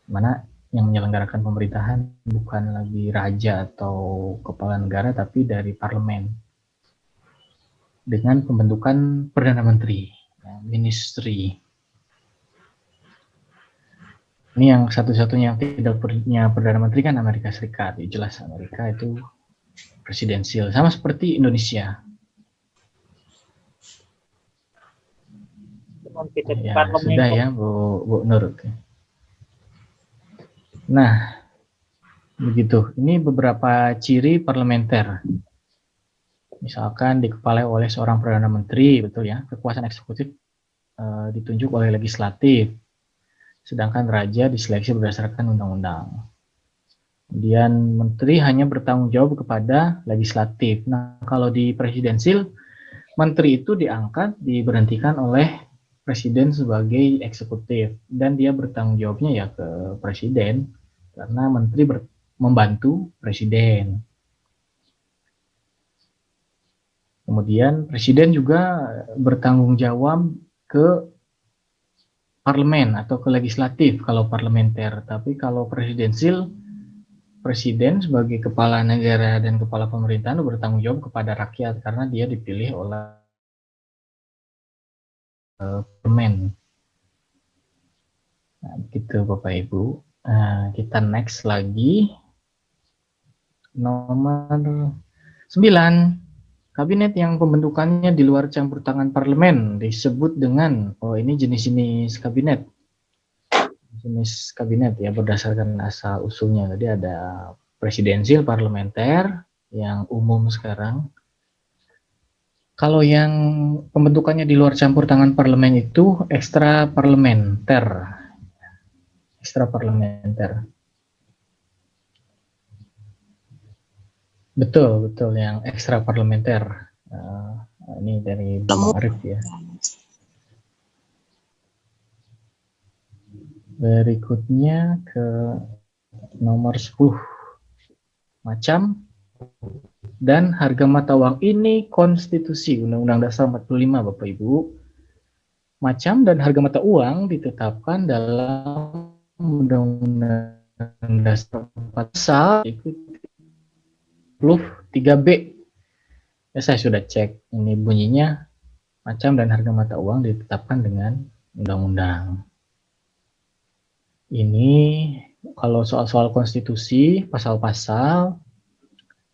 mana yang menyelenggarakan pemerintahan bukan lagi raja atau kepala negara, tapi dari parlemen dengan pembentukan Perdana Menteri, ministry. Ini yang satu-satunya yang tidak punya Perdana Menteri kan Amerika Serikat. Jelas Amerika itu presidensial, sama seperti Indonesia. Ya, sudah ya Bu Nur. Nah, begitu. Ini beberapa ciri parlementer. Misalkan dikepalai oleh seorang Perdana Menteri, betul ya, kekuasaan eksekutif ditunjuk oleh legislatif, sedangkan raja diseleksi berdasarkan undang-undang. Kemudian menteri hanya bertanggung jawab kepada legislatif. Nah, kalau di presidensil, menteri itu diangkat, diberhentikan oleh presiden sebagai eksekutif, dan dia bertanggung jawabnya ya ke presiden, karena menteri membantu presiden. Kemudian presiden juga bertanggung jawab ke parlemen atau ke legislatif kalau parlementer. Tapi kalau presidensil, presiden sebagai kepala negara dan kepala pemerintahan bertanggung jawab kepada rakyat karena dia dipilih oleh parlemen. Nah, gitu Bapak Ibu. Kita next lagi. Nomor 9. Kabinet yang pembentukannya di luar campur tangan parlemen disebut dengan, ini jenis-jenis kabinet. Jenis kabinet ya berdasarkan asal usulnya. Tadi ada presidensil, parlementer yang umum sekarang. Kalau yang pembentukannya di luar campur tangan parlemen itu ekstra parlementer. Ekstra parlementer. Betul yang ekstra parlementer. Ini dari Bang Arif ya. Berikutnya ke nomor 10. Macam dan harga mata uang ini konstitusi Undang-Undang Dasar 45 Bapak Ibu. Macam dan harga mata uang ditetapkan dalam Undang-Undang Dasar 45 3B. Ya, saya sudah cek, ini bunyinya macam dan harga mata uang ditetapkan dengan undang-undang. Ini kalau soal-soal konstitusi, pasal-pasal,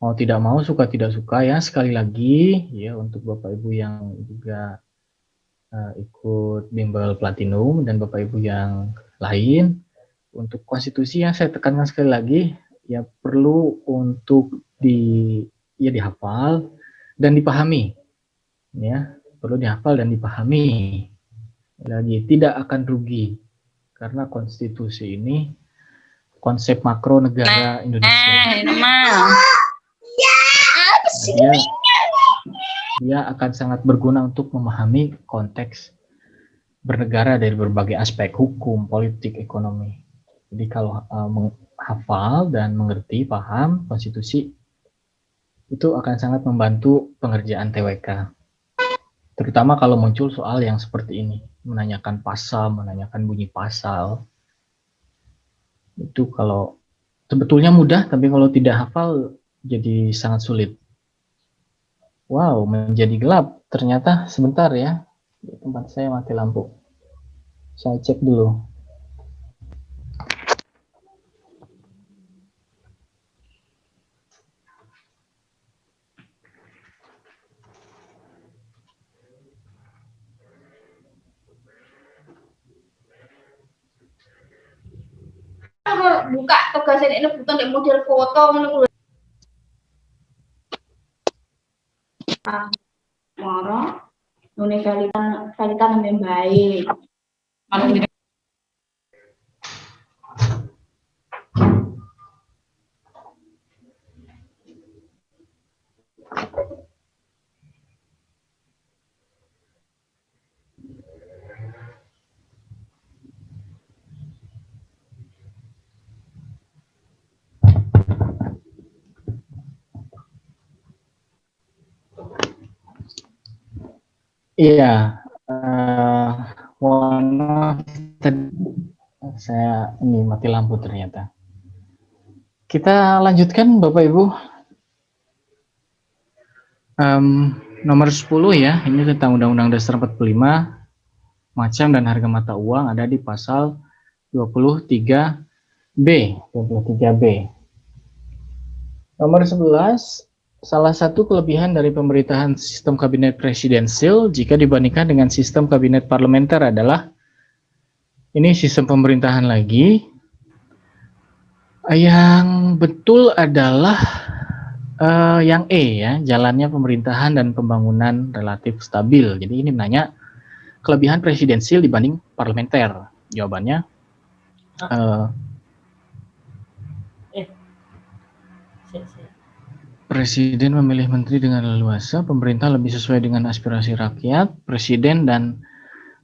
mau tidak mau, suka tidak suka ya, sekali lagi ya untuk Bapak Ibu yang juga ikut bimbel platinum dan Bapak Ibu yang lain, untuk konstitusi yang saya tekankan sekali lagi ya perlu untuk dihafal dan dipahami ya, perlu dihafal dan dipahami. Lagi tidak akan rugi karena konstitusi ini konsep makro negara Indonesia. Dia akan sangat berguna untuk memahami konteks bernegara dari berbagai aspek hukum, politik, ekonomi. Jadi kalau menghafal dan mengerti, paham konstitusi, itu akan sangat membantu pengerjaan TWK. Terutama kalau muncul soal yang seperti ini, menanyakan pasal, menanyakan bunyi pasal. Itu kalau sebetulnya mudah, tapi kalau tidak hafal jadi sangat sulit. Wow, menjadi gelap. Ternyata sebentar ya, di tempat saya mati lampu. Saya cek dulu.
Buka tugasan ini bukan di model foto menurut moro nune kalitan yang baik.
Iya, mohon maaf, saya ini mati lampu ternyata. Kita lanjutkan Bapak Ibu. Nomor 10 ya, ini tentang Undang-Undang Dasar 45, macam dan harga mata uang ada di pasal 23B. Nomor 11, salah satu kelebihan dari pemerintahan sistem kabinet presidensil jika dibandingkan dengan sistem kabinet parlementer adalah, ini sistem pemerintahan lagi, yang betul adalah yang E ya, jalannya pemerintahan dan pembangunan relatif stabil. Jadi ini nanya kelebihan presidensil dibanding parlementer. Jawabannya Presiden memilih menteri dengan leluasa, pemerintah lebih sesuai dengan aspirasi rakyat, presiden dan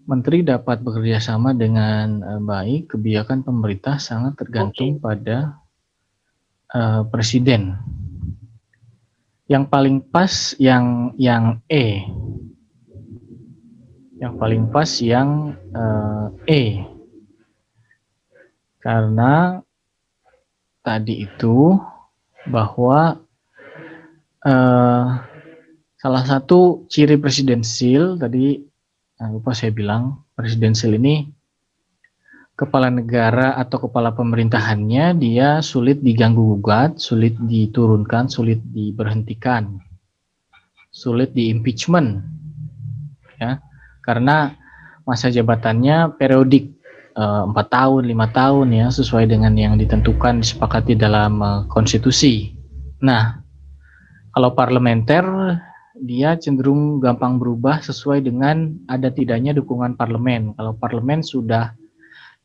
menteri dapat bekerja sama dengan baik, kebijakan pemerintah sangat tergantung pada presiden. Yang paling pas yang E. Yang paling pas yang E. Karena tadi itu bahwa salah satu ciri presidensil tadi lupa saya bilang, presidensil ini kepala negara atau kepala pemerintahannya dia sulit diganggu gugat, sulit diturunkan, sulit diberhentikan, sulit di-impeachment ya, karena masa jabatannya periodik 4 tahun, 5 tahun ya, sesuai dengan yang ditentukan disepakati dalam konstitusi. Nah, kalau parlementer dia cenderung gampang berubah sesuai dengan ada tidaknya dukungan parlemen. Kalau parlemen sudah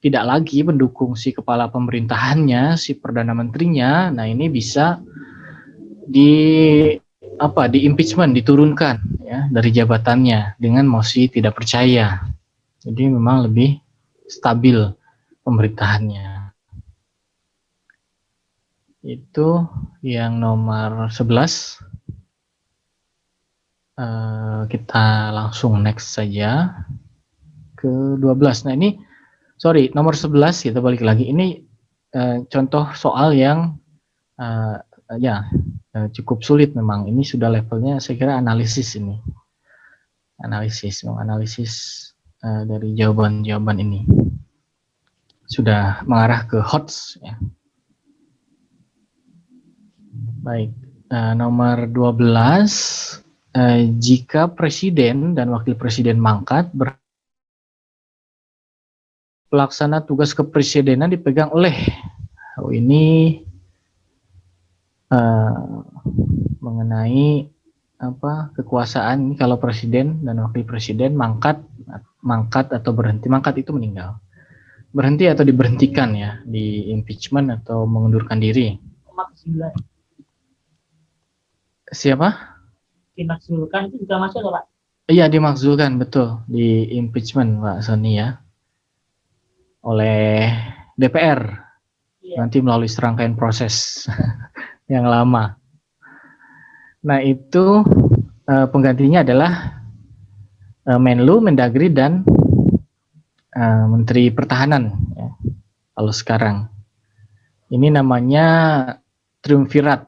tidak lagi mendukung si kepala pemerintahannya, si perdana menterinya, nah ini bisa di-impeachment, diturunkan ya dari jabatannya dengan mosi tidak percaya. Jadi memang lebih stabil pemerintahannya. Itu yang nomor 11. Kita langsung next saja ke 12. Nah ini, nomor 11 kita balik lagi. Ini contoh soal yang cukup sulit memang. Ini sudah levelnya saya kira analisis ini. Analisis dari jawaban-jawaban ini. sudah mengarah ke HOTS ya. Baik, nomor 12, jika presiden dan wakil presiden mangkat, pelaksana tugas kepresidenan dipegang oleh, ini mengenai apa kekuasaan ini kalau presiden dan wakil presiden mangkat atau berhenti. Mangkat itu meninggal, berhenti atau diberhentikan ya, di impeachment atau mengundurkan diri.
Makzulah.
Siapa?
Dimakzulkan itu juga masuk loh, Pak.
Iya, dimakzulkan, betul, di impeachment Pak Sony ya, oleh DPR.
Iya.
Nanti melalui serangkaian proses yang lama. Nah, itu penggantinya adalah Menlu, Mendagri, dan Menteri Pertahanan ya. Kalau sekarang ini namanya triumvirat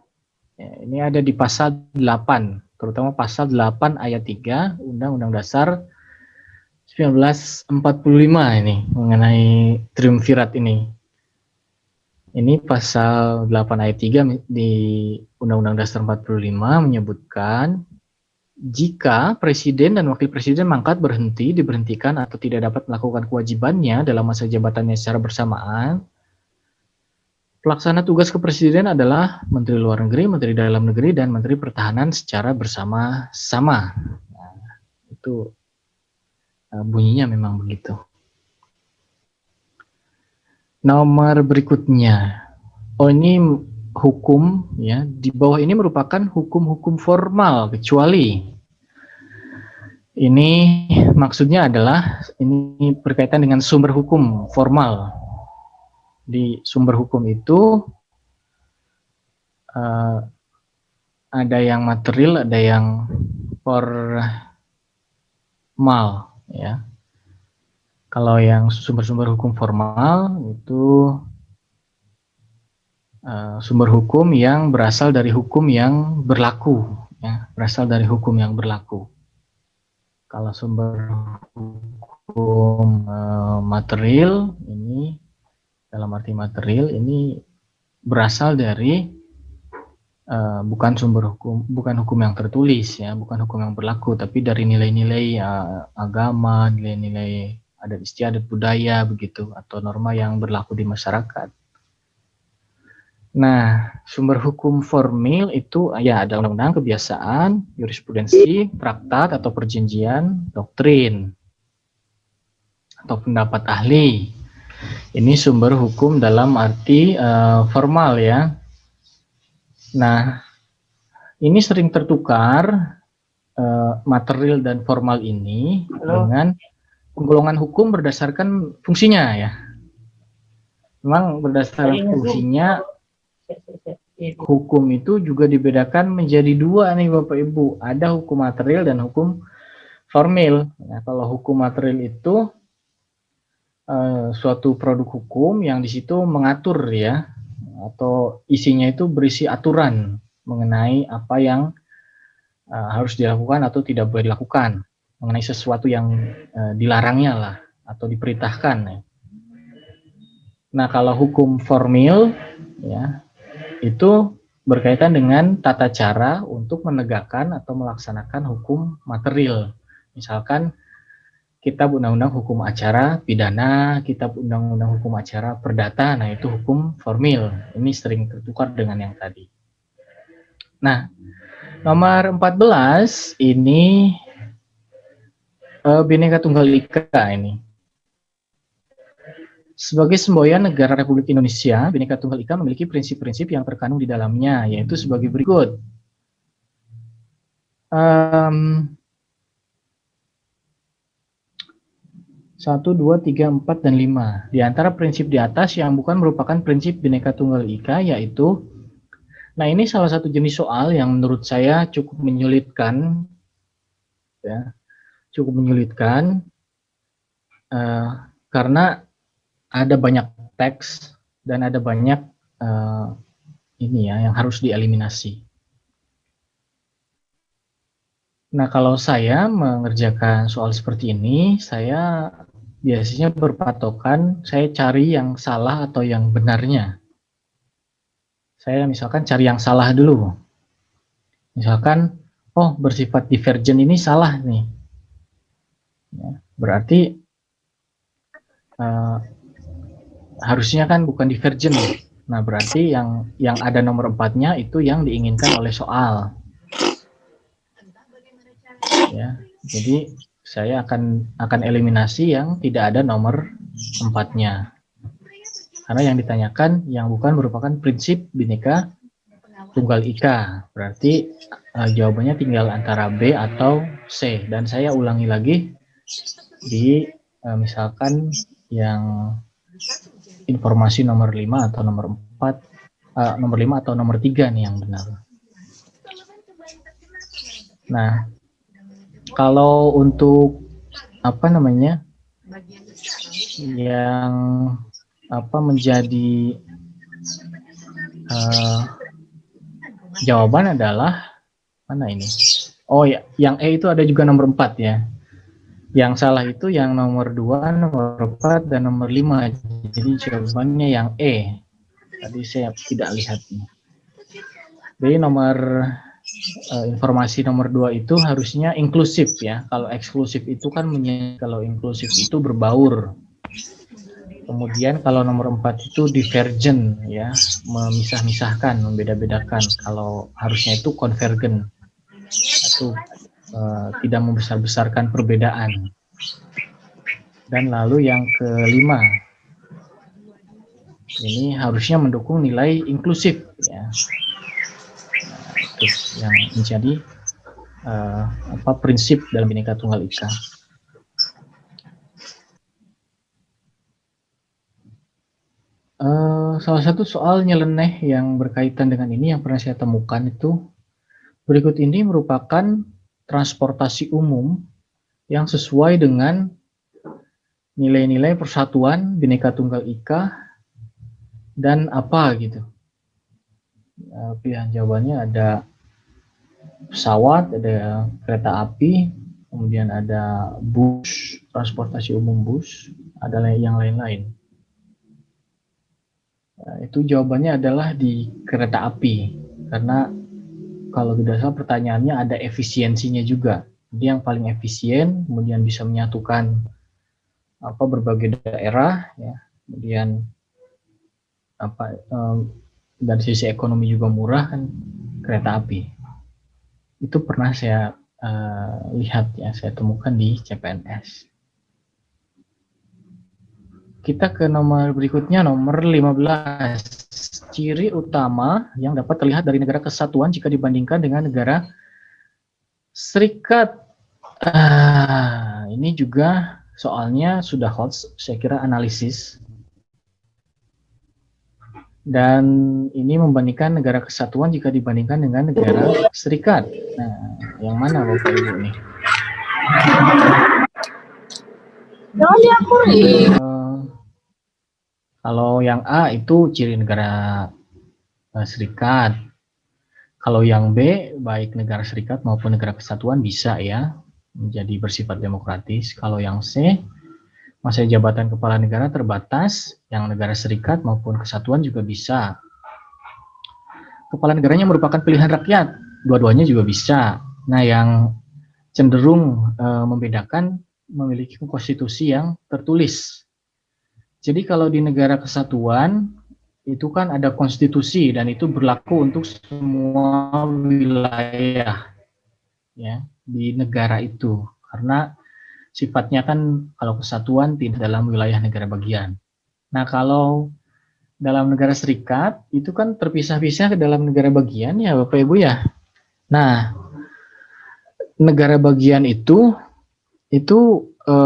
ya, ini ada di pasal 8, terutama pasal 8 ayat 3 Undang-Undang Dasar 1945 ini mengenai triumvirat ini. Ini pasal 8 ayat 3 di Undang-Undang Dasar 45 menyebutkan jika presiden dan wakil presiden mangkat, berhenti, diberhentikan atau tidak dapat melakukan kewajibannya dalam masa jabatannya secara bersamaan, pelaksana tugas kepresiden adalah Menteri Luar Negeri, Menteri Dalam Negeri, dan Menteri Pertahanan secara bersama-sama. Nah, itu bunyinya memang begitu. Nomor berikutnya, ini hukum ya, di bawah ini merupakan hukum-hukum formal kecuali. Ini maksudnya adalah ini berkaitan dengan sumber hukum formal. Di sumber hukum itu ada yang material, ada yang formal ya. Kalau yang sumber-sumber hukum formal itu sumber hukum yang berasal dari hukum yang berlaku, ya, berasal dari hukum yang berlaku. Kalau sumber hukum material ini, dalam arti material ini berasal dari bukan sumber hukum, bukan hukum yang tertulis ya, bukan hukum yang berlaku, tapi dari nilai-nilai agama, nilai-nilai adat istiadat budaya begitu, atau norma yang berlaku di masyarakat. Nah, sumber hukum formil itu ya ada undang-undang, kebiasaan, jurisprudensi, traktat atau perjanjian, doktrin, atau pendapat ahli. Ini sumber hukum dalam arti formal ya. Nah, ini sering tertukar material dan formal ini dengan penggolongan hukum berdasarkan fungsinya ya. Memang berdasarkan fungsinya, hukum itu juga dibedakan menjadi dua nih Bapak Ibu. Ada hukum material dan hukum formil. Nah, kalau hukum material itu suatu produk hukum yang di situ mengatur ya, atau isinya itu berisi aturan mengenai apa yang harus dilakukan atau tidak boleh dilakukan, mengenai sesuatu yang dilarangnya lah atau diperintahkan ya. Nah, kalau hukum formil ya itu berkaitan dengan tata cara untuk menegakkan atau melaksanakan hukum material. Misalkan kitab undang-undang hukum acara pidana, kitab undang-undang hukum acara perdata, nah itu hukum formil. Ini sering tertukar dengan yang tadi. Nah, nomor 14 ini Bhinneka Tunggal Ika ini. Sebagai semboyan negara Republik Indonesia, Bhinneka Tunggal Ika memiliki prinsip-prinsip yang terkandung di dalamnya, yaitu sebagai berikut. 1, 2, 3, 4, dan 5. Di antara prinsip di atas yang bukan merupakan prinsip Bhinneka Tunggal Ika, yaitu, nah ini salah satu jenis soal yang menurut saya cukup menyulitkan, ya, cukup menyulitkan, karena ada banyak teks dan ada banyak ini ya yang harus dieliminasi. Nah, kalau saya mengerjakan soal seperti ini, saya biasanya berpatokan saya cari yang salah atau yang benarnya. Saya misalkan cari yang salah dulu. Misalkan, oh bersifat divergen ini salah nih. Ya, berarti harusnya kan bukan divergen. Nah, berarti yang ada nomor 4-nya itu yang diinginkan oleh soal. Ya, jadi saya akan eliminasi yang tidak ada nomor 4-nya. Karena yang ditanyakan yang bukan merupakan prinsip Bhinneka Tunggal Ika. Berarti jawabannya tinggal antara B atau C. Dan saya ulangi lagi di misalkan yang informasi nomor 5 atau nomor 4, nomor 5 atau nomor 3 nih yang benar. Nah, kalau untuk yang menjadi jawaban adalah mana ini? Oh ya, yang E itu ada juga nomor 4 ya. Yang salah itu yang nomor 2, nomor 4, dan nomor 5. Jadi jawabannya yang E. Tadi saya tidak lihat nih. Jadi informasi nomor 2 itu harusnya inklusif ya. Kalau eksklusif itu kan kalau inklusif itu berbaur. Kemudian kalau nomor 4 itu divergen ya, memisah-misahkan, membeda-bedakan. Kalau harusnya itu konvergen. Itu tidak membesar-besarkan perbedaan. Dan lalu yang kelima, ini harusnya mendukung nilai inklusif ya. Nah, itu yang menjadi prinsip dalam Bhinneka Tunggal Ika. Salah satu soal nyeleneh yang berkaitan dengan ini yang pernah saya temukan itu berikut ini merupakan transportasi umum yang sesuai dengan nilai-nilai persatuan Bhinneka Tunggal Ika dan apa gitu. Pilihan jawabannya ada pesawat, ada kereta api, kemudian ada bus, transportasi umum bus, ada yang lain-lain. Itu jawabannya adalah di kereta api, karena kalau tidak salah pertanyaannya ada efisiensinya juga. Jadi yang paling efisien, kemudian bisa menyatukan berbagai daerah, ya. Kemudian dari sisi ekonomi juga murah kan kereta api. Itu pernah saya lihat ya, saya temukan di CPNS. Kita ke nomor berikutnya, nomor 15. Ciri utama yang dapat terlihat dari negara kesatuan jika dibandingkan dengan negara serikat. Ini juga soalnya sudah hot, saya kira analisis. Dan ini membandingkan negara kesatuan jika dibandingkan dengan negara serikat. Nah, yang mana Bapak Ibu nih? Kalau yang A itu ciri negara serikat. Kalau yang B, baik negara serikat maupun negara kesatuan bisa ya menjadi bersifat demokratis. Kalau yang C, masa jabatan kepala negara terbatas, yang negara serikat maupun kesatuan juga bisa. Kepala negaranya merupakan pilihan rakyat, dua-duanya juga bisa. Nah, yang cenderung membedakan memiliki konstitusi yang tertulis. Jadi kalau di negara kesatuan itu kan ada konstitusi dan itu berlaku untuk semua wilayah ya di negara itu, karena sifatnya kan kalau kesatuan tidak dalam wilayah negara bagian. Nah, kalau dalam negara serikat itu kan terpisah-pisah ke dalam negara bagian ya Bapak Ibu ya. Nah, negara bagian itu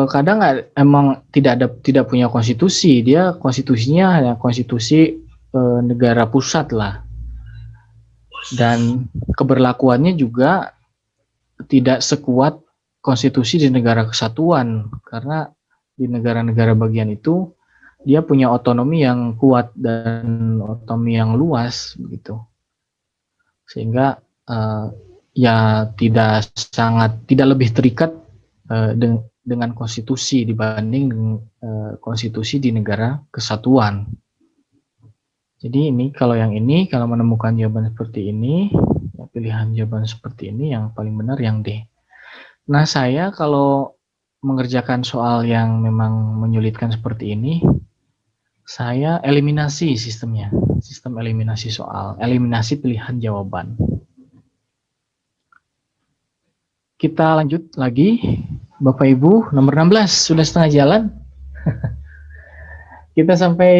kadang emang tidak punya konstitusi, dia konstitusinya hanya konstitusi negara pusat lah, dan keberlakuannya juga tidak sekuat konstitusi di negara kesatuan, karena di negara-negara bagian itu dia punya otonomi yang kuat dan otonomi yang luas begitu, sehingga ya tidak lebih terikat dengan konstitusi dibanding dengan konstitusi di negara kesatuan. Jadi ini kalau menemukan jawaban seperti ini, ya, pilihan jawaban seperti ini yang paling benar yang D. Nah, saya kalau mengerjakan soal yang memang menyulitkan seperti ini, saya eliminasi sistemnya, sistem eliminasi soal, eliminasi pilihan jawaban. Kita lanjut lagi, Bapak Ibu, nomor 16, sudah setengah jalan. Kita sampai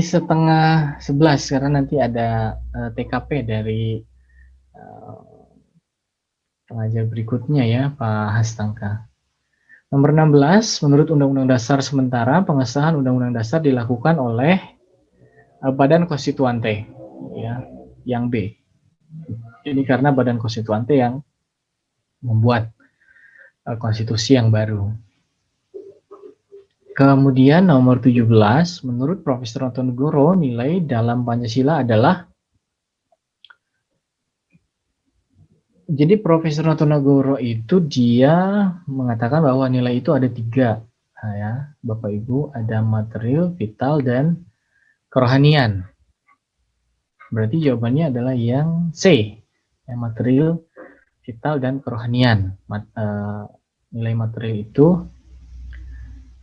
setengah 11, karena nanti ada TKP dari pengajar berikutnya ya, Pak Hastangka. Nomor 16, menurut Undang-Undang Dasar sementara, pengesahan Undang-Undang Dasar dilakukan oleh Badan Konstituante, ya, yang B. Ini karena Badan Konstituante yang membuat konstitusi yang baru. Kemudian nomor 17, menurut Profesor Notonegoro, nilai dalam Pancasila adalah, jadi Profesor Notonegoro itu dia mengatakan bahwa nilai itu ada 3, nah, ya, Bapak Ibu, ada material, vital, dan kerohanian. Berarti jawabannya adalah yang C, ya, material, vital, dan kerohanian. Nilai material itu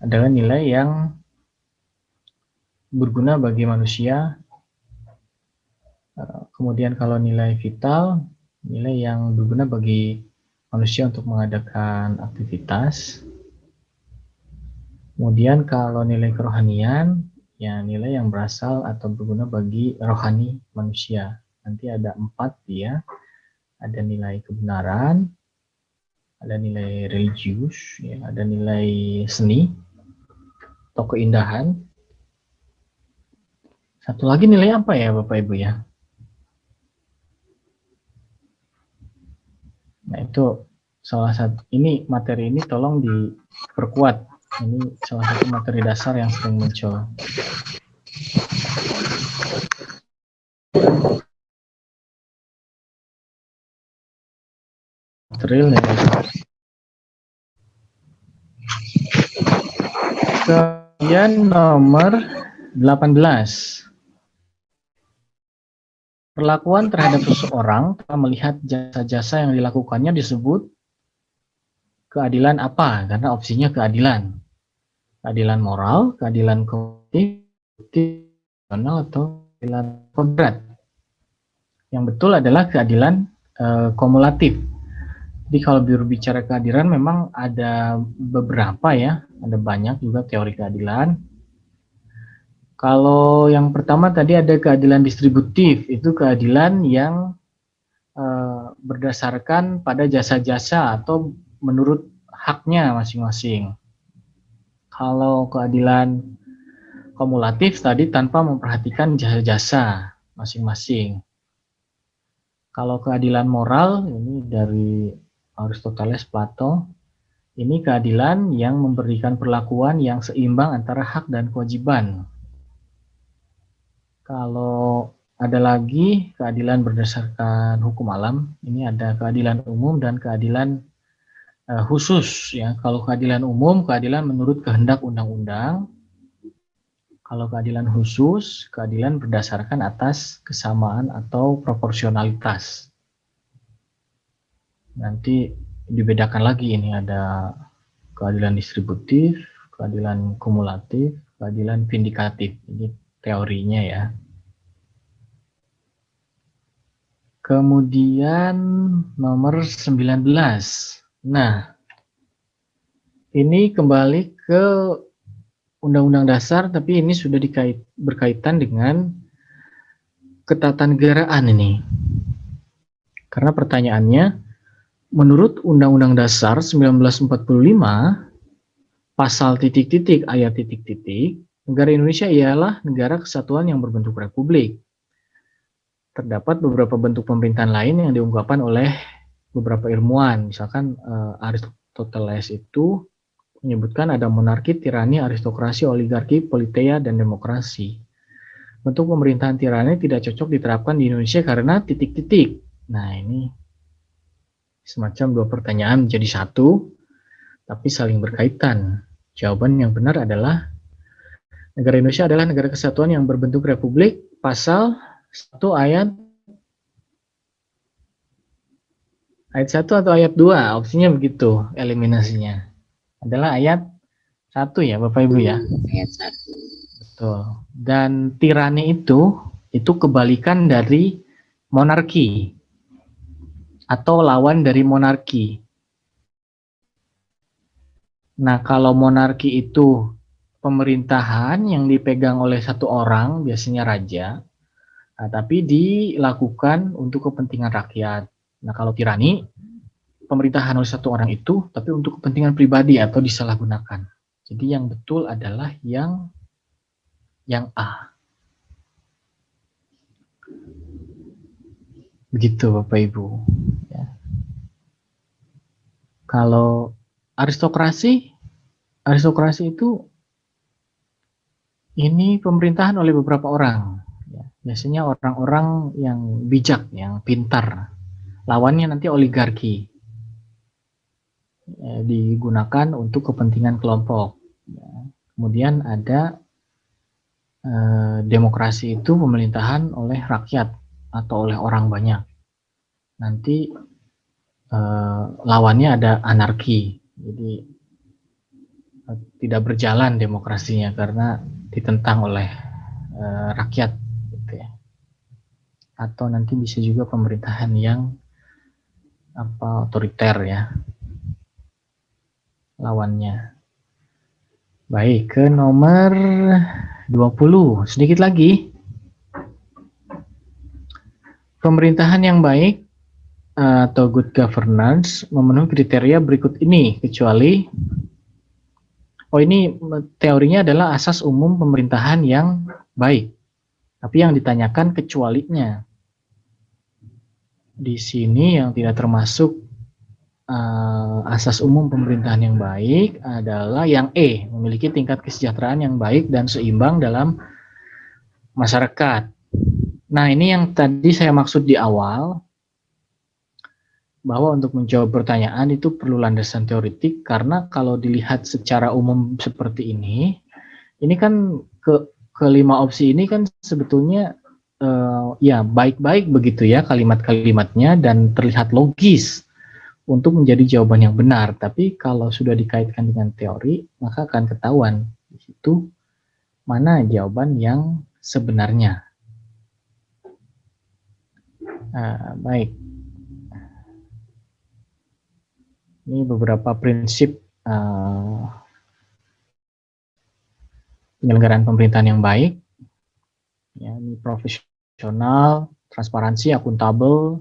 adalah nilai yang berguna bagi manusia. Kemudian kalau nilai vital, nilai yang berguna bagi manusia untuk mengadakan aktivitas. Kemudian kalau nilai kerohanian, ya nilai yang berasal atau berguna bagi rohani manusia. Nanti ada 4 ya. Ada nilai kebenaran, ada nilai religius, ya, ada nilai seni atau keindahan. Satu lagi nilai apa ya Bapak Ibu ya? Nah itu salah satu, ini materi ini tolong diperkuat. Ini salah satu materi dasar yang sering muncul. Material nilai. Kemudian nomor 18. Perlakuan terhadap seseorang telah melihat jasa-jasa yang dilakukannya disebut keadilan apa? Karena opsinya keadilan. Keadilan moral, keadilan kognitif, atau keadilan kodrat. Yang betul adalah keadilan kumulatif. Jadi kalau berbicara keadilan memang ada beberapa ya, ada banyak juga teori keadilan. Kalau yang pertama tadi ada keadilan distributif, itu keadilan yang berdasarkan pada jasa-jasa atau menurut haknya masing-masing. Kalau keadilan kumulatif tadi tanpa memperhatikan jasa-jasa masing-masing. Kalau keadilan moral ini dari Aristoteles, Plato, ini keadilan yang memberikan perlakuan yang seimbang antara hak dan kewajiban. Kalau ada lagi keadilan berdasarkan hukum alam, ini ada keadilan umum dan keadilan khusus. Ya. Kalau keadilan umum, keadilan menurut kehendak undang-undang. Kalau keadilan khusus, keadilan berdasarkan atas kesamaan atau proporsionalitas. Nanti dibedakan lagi, ini ada keadilan distributif, keadilan kumulatif, keadilan vindikatif. Ini teorinya ya. Kemudian nomor 19. Nah, ini kembali ke Undang-Undang Dasar, tapi ini sudah berkaitan dengan ketatanegaraan ini. Karena pertanyaannya, menurut Undang-Undang Dasar 1945, pasal titik-titik ayat titik-titik, negara Indonesia ialah negara kesatuan yang berbentuk republik. Terdapat beberapa bentuk pemerintahan lain yang diungkapkan oleh beberapa ilmuwan. Misalkan Aristoteles itu menyebutkan ada monarki, tirani, aristokrasi, oligarki, politeia, dan demokrasi. Bentuk pemerintahan tirani tidak cocok diterapkan di Indonesia karena titik-titik. Nah ini semacam 2 pertanyaan menjadi 1. tapi saling berkaitan. Jawaban yang benar adalah negara Indonesia adalah negara kesatuan yang berbentuk republik. Pasal 1 ayat 1 atau ayat 2, opsinya begitu eliminasinya. Adalah ayat 1 ya Bapak Ibu ya.
Ayat 1.
Betul. Dan tirani itu kebalikan dari monarki atau lawan dari monarki. Nah, kalau monarki itu pemerintahan yang dipegang oleh satu orang, biasanya raja, nah, tapi dilakukan untuk kepentingan rakyat. Nah, kalau tirani, pemerintahan oleh satu orang itu, tapi untuk kepentingan pribadi atau disalahgunakan. Jadi yang betul adalah yang A. Begitu Bapak Ibu. Ya. Kalau aristokrasi itu ini pemerintahan oleh beberapa orang. Ya. Biasanya orang-orang yang bijak, yang pintar. Lawannya nanti oligarki. Ya, digunakan untuk kepentingan kelompok. Ya. Kemudian ada demokrasi itu pemerintahan oleh rakyat atau oleh orang banyak. Nanti lawannya ada anarki. Jadi tidak berjalan demokrasinya karena ditentang oleh rakyat gitu ya. Atau nanti bisa juga pemerintahan yang otoriter ya. Lawannya. Baik, ke nomor 20. Sedikit lagi. Pemerintahan yang baik atau good governance memenuhi kriteria berikut ini, kecuali ini teorinya adalah asas umum pemerintahan yang baik. Tapi yang ditanyakan kecualinya. Di sini yang tidak termasuk asas umum pemerintahan yang baik adalah yang E, memiliki tingkat kesejahteraan yang baik dan seimbang dalam masyarakat. Nah, ini yang tadi saya maksud di awal, bahwa untuk menjawab pertanyaan itu perlu landasan teoritik, karena kalau dilihat secara umum seperti ini kan kelima opsi ini kan sebetulnya ya baik-baik begitu ya kalimat-kalimatnya dan terlihat logis untuk menjadi jawaban yang benar. Tapi kalau sudah dikaitkan dengan teori, maka akan ketahuan di situ mana jawaban yang sebenarnya. Baik. Ini beberapa prinsip penyelenggaraan pemerintahan yang baik. Ya, ini profesional, transparansi, akuntabel,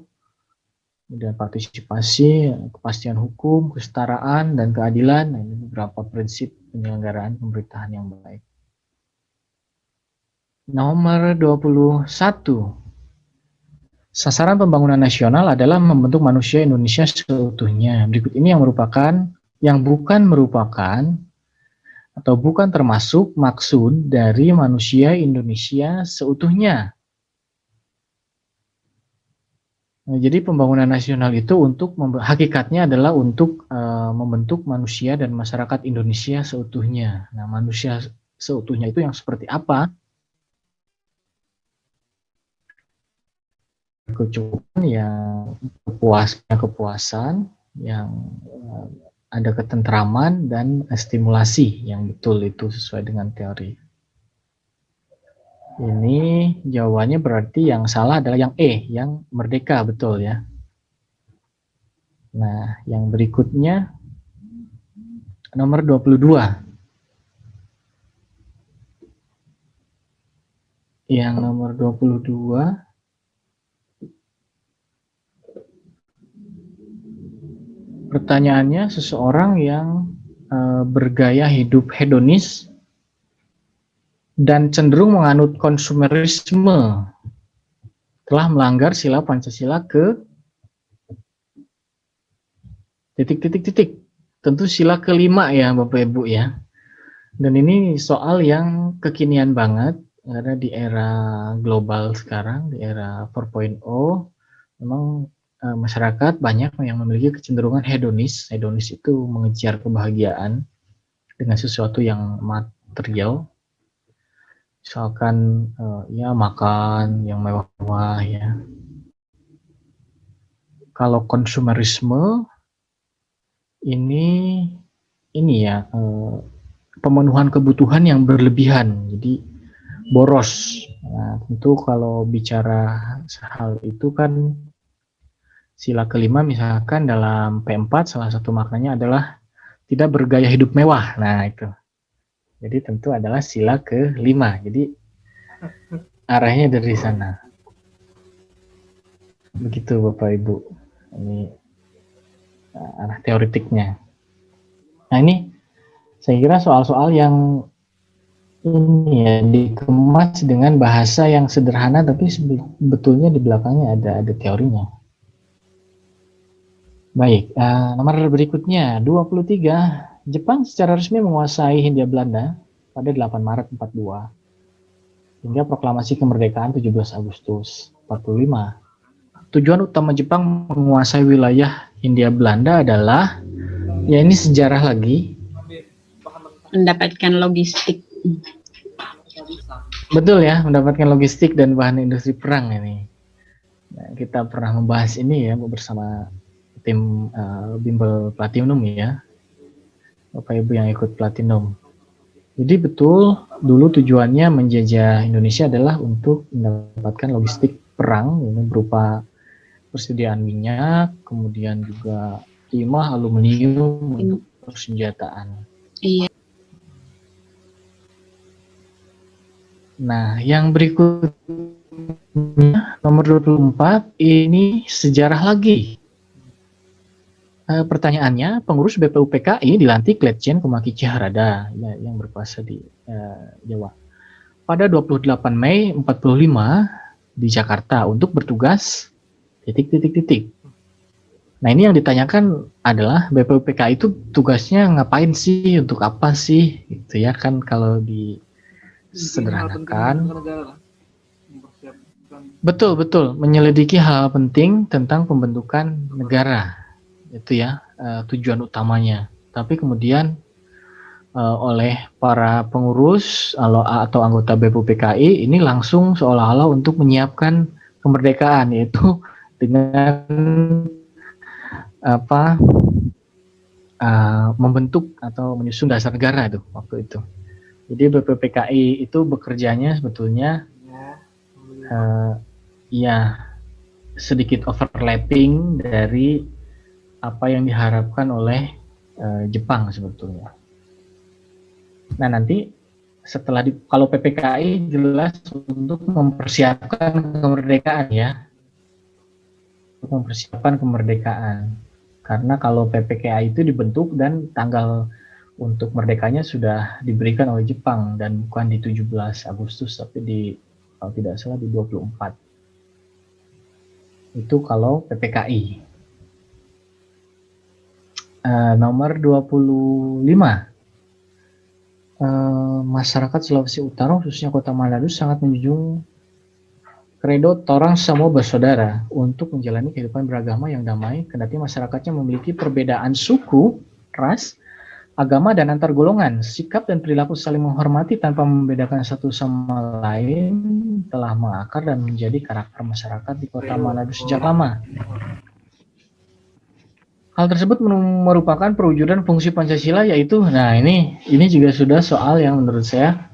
kemudian partisipasi, kepastian hukum, kesetaraan, dan keadilan. Nah, ini beberapa prinsip penyelenggaraan pemerintahan yang baik. Nomor 21. Sasaran pembangunan nasional adalah membentuk manusia Indonesia seutuhnya. Berikut ini yang bukan merupakan atau bukan termasuk maksud dari manusia Indonesia seutuhnya. Nah, jadi pembangunan nasional itu hakikatnya adalah untuk membentuk manusia dan masyarakat Indonesia seutuhnya. Nah, manusia seutuhnya itu yang seperti apa? Kecukupan, yang kepuasan, yang ada ketentraman dan stimulasi yang betul itu sesuai dengan teori. Ini jawabannya berarti yang salah adalah yang E, yang merdeka, betul ya. Nah, yang berikutnya nomor 22. Yang nomor 22 pertanyaannya, seseorang yang bergaya hidup hedonis dan cenderung menganut konsumerisme telah melanggar sila Pancasila ke titik. Tentu sila kelima ya Bapak Ibu ya. Dan ini soal yang kekinian banget karena di era global sekarang, di era 4.0, memang masyarakat banyak yang memiliki kecenderungan hedonis. Hedonis itu mengejar kebahagiaan dengan sesuatu yang material, misalkan ya makan yang mewah-mewah ya. Kalau konsumerisme ini ya pemenuhan kebutuhan yang berlebihan, jadi boros. Nah, tentu kalau bicara hal itu kan sila kelima misalkan dalam P4 salah satu maknanya adalah tidak bergaya hidup mewah. Nah, itu. Jadi tentu adalah sila kelima. Jadi arahnya dari sana. Begitu Bapak Ibu. Ini arah teoritiknya. Nah, ini saya kira soal-soal yang ini ya dikemas dengan bahasa yang sederhana tapi sebetulnya di belakangnya ada teorinya. Baik, nomor berikutnya 23. Jepang secara resmi menguasai Hindia Belanda pada 8 Maret 42 hingga proklamasi kemerdekaan 17 Agustus 45. Tujuan utama Jepang menguasai wilayah Hindia Belanda adalah, ya ini sejarah lagi,
Mendapatkan logistik.
betul ya, mendapatkan logistik dan bahan industri perang ini. Nah, kita pernah membahas ini ya bersama tim Bimbel Platinum ya, Bapak Ibu yang ikut Platinum. Jadi betul, dulu tujuannya menjajah Indonesia adalah untuk mendapatkan logistik perang, ini berupa persediaan minyak, kemudian juga timah, aluminium untuk persenjataan.
Iya.
Nah, yang berikutnya nomor 24 ini sejarah lagi. Pertanyaannya, pengurus BPUPKI dilantik Letjen Komaki Ciharada ya, yang berkuasa di Jawa pada 28 Mei 45 di Jakarta untuk bertugas ... Nah, ini yang ditanyakan adalah BPUPKI itu tugasnya ngapain sih, untuk apa sih gitu ya, kan kalau disederhanakan. Betul, menyelidiki hal penting tentang pembentukan negara. Itu ya tujuan utamanya. Tapi kemudian oleh para pengurus atau anggota BPUPKI ini langsung seolah-olah untuk menyiapkan kemerdekaan, yaitu dengan membentuk atau menyusun dasar negara itu waktu itu. Jadi BPUPKI itu bekerjanya sebetulnya ya sedikit overlapping dari apa yang diharapkan oleh Jepang sebetulnya. Nah, nanti setelah kalau PPKI jelas untuk mempersiapkan kemerdekaan ya, untuk mempersiapkan kemerdekaan. Karena kalau PPKI itu dibentuk dan tanggal untuk merdekanya sudah diberikan oleh Jepang dan bukan di 17 Agustus tapi kalau tidak salah di 24. Itu kalau PPKI. Nomor 25. Masyarakat Sulawesi Utara khususnya Kota Manado sangat menjunjung kredo Torang Semua Bersaudara untuk menjalani kehidupan beragama yang damai, kendati masyarakatnya memiliki perbedaan suku, ras, agama, dan antar golongan. Sikap dan perilaku saling menghormati tanpa membedakan satu sama lain telah mengakar dan menjadi karakter masyarakat di Kota Manado sejak lama. Hal tersebut merupakan perwujudan fungsi Pancasila, yaitu, nah ini juga sudah soal yang menurut saya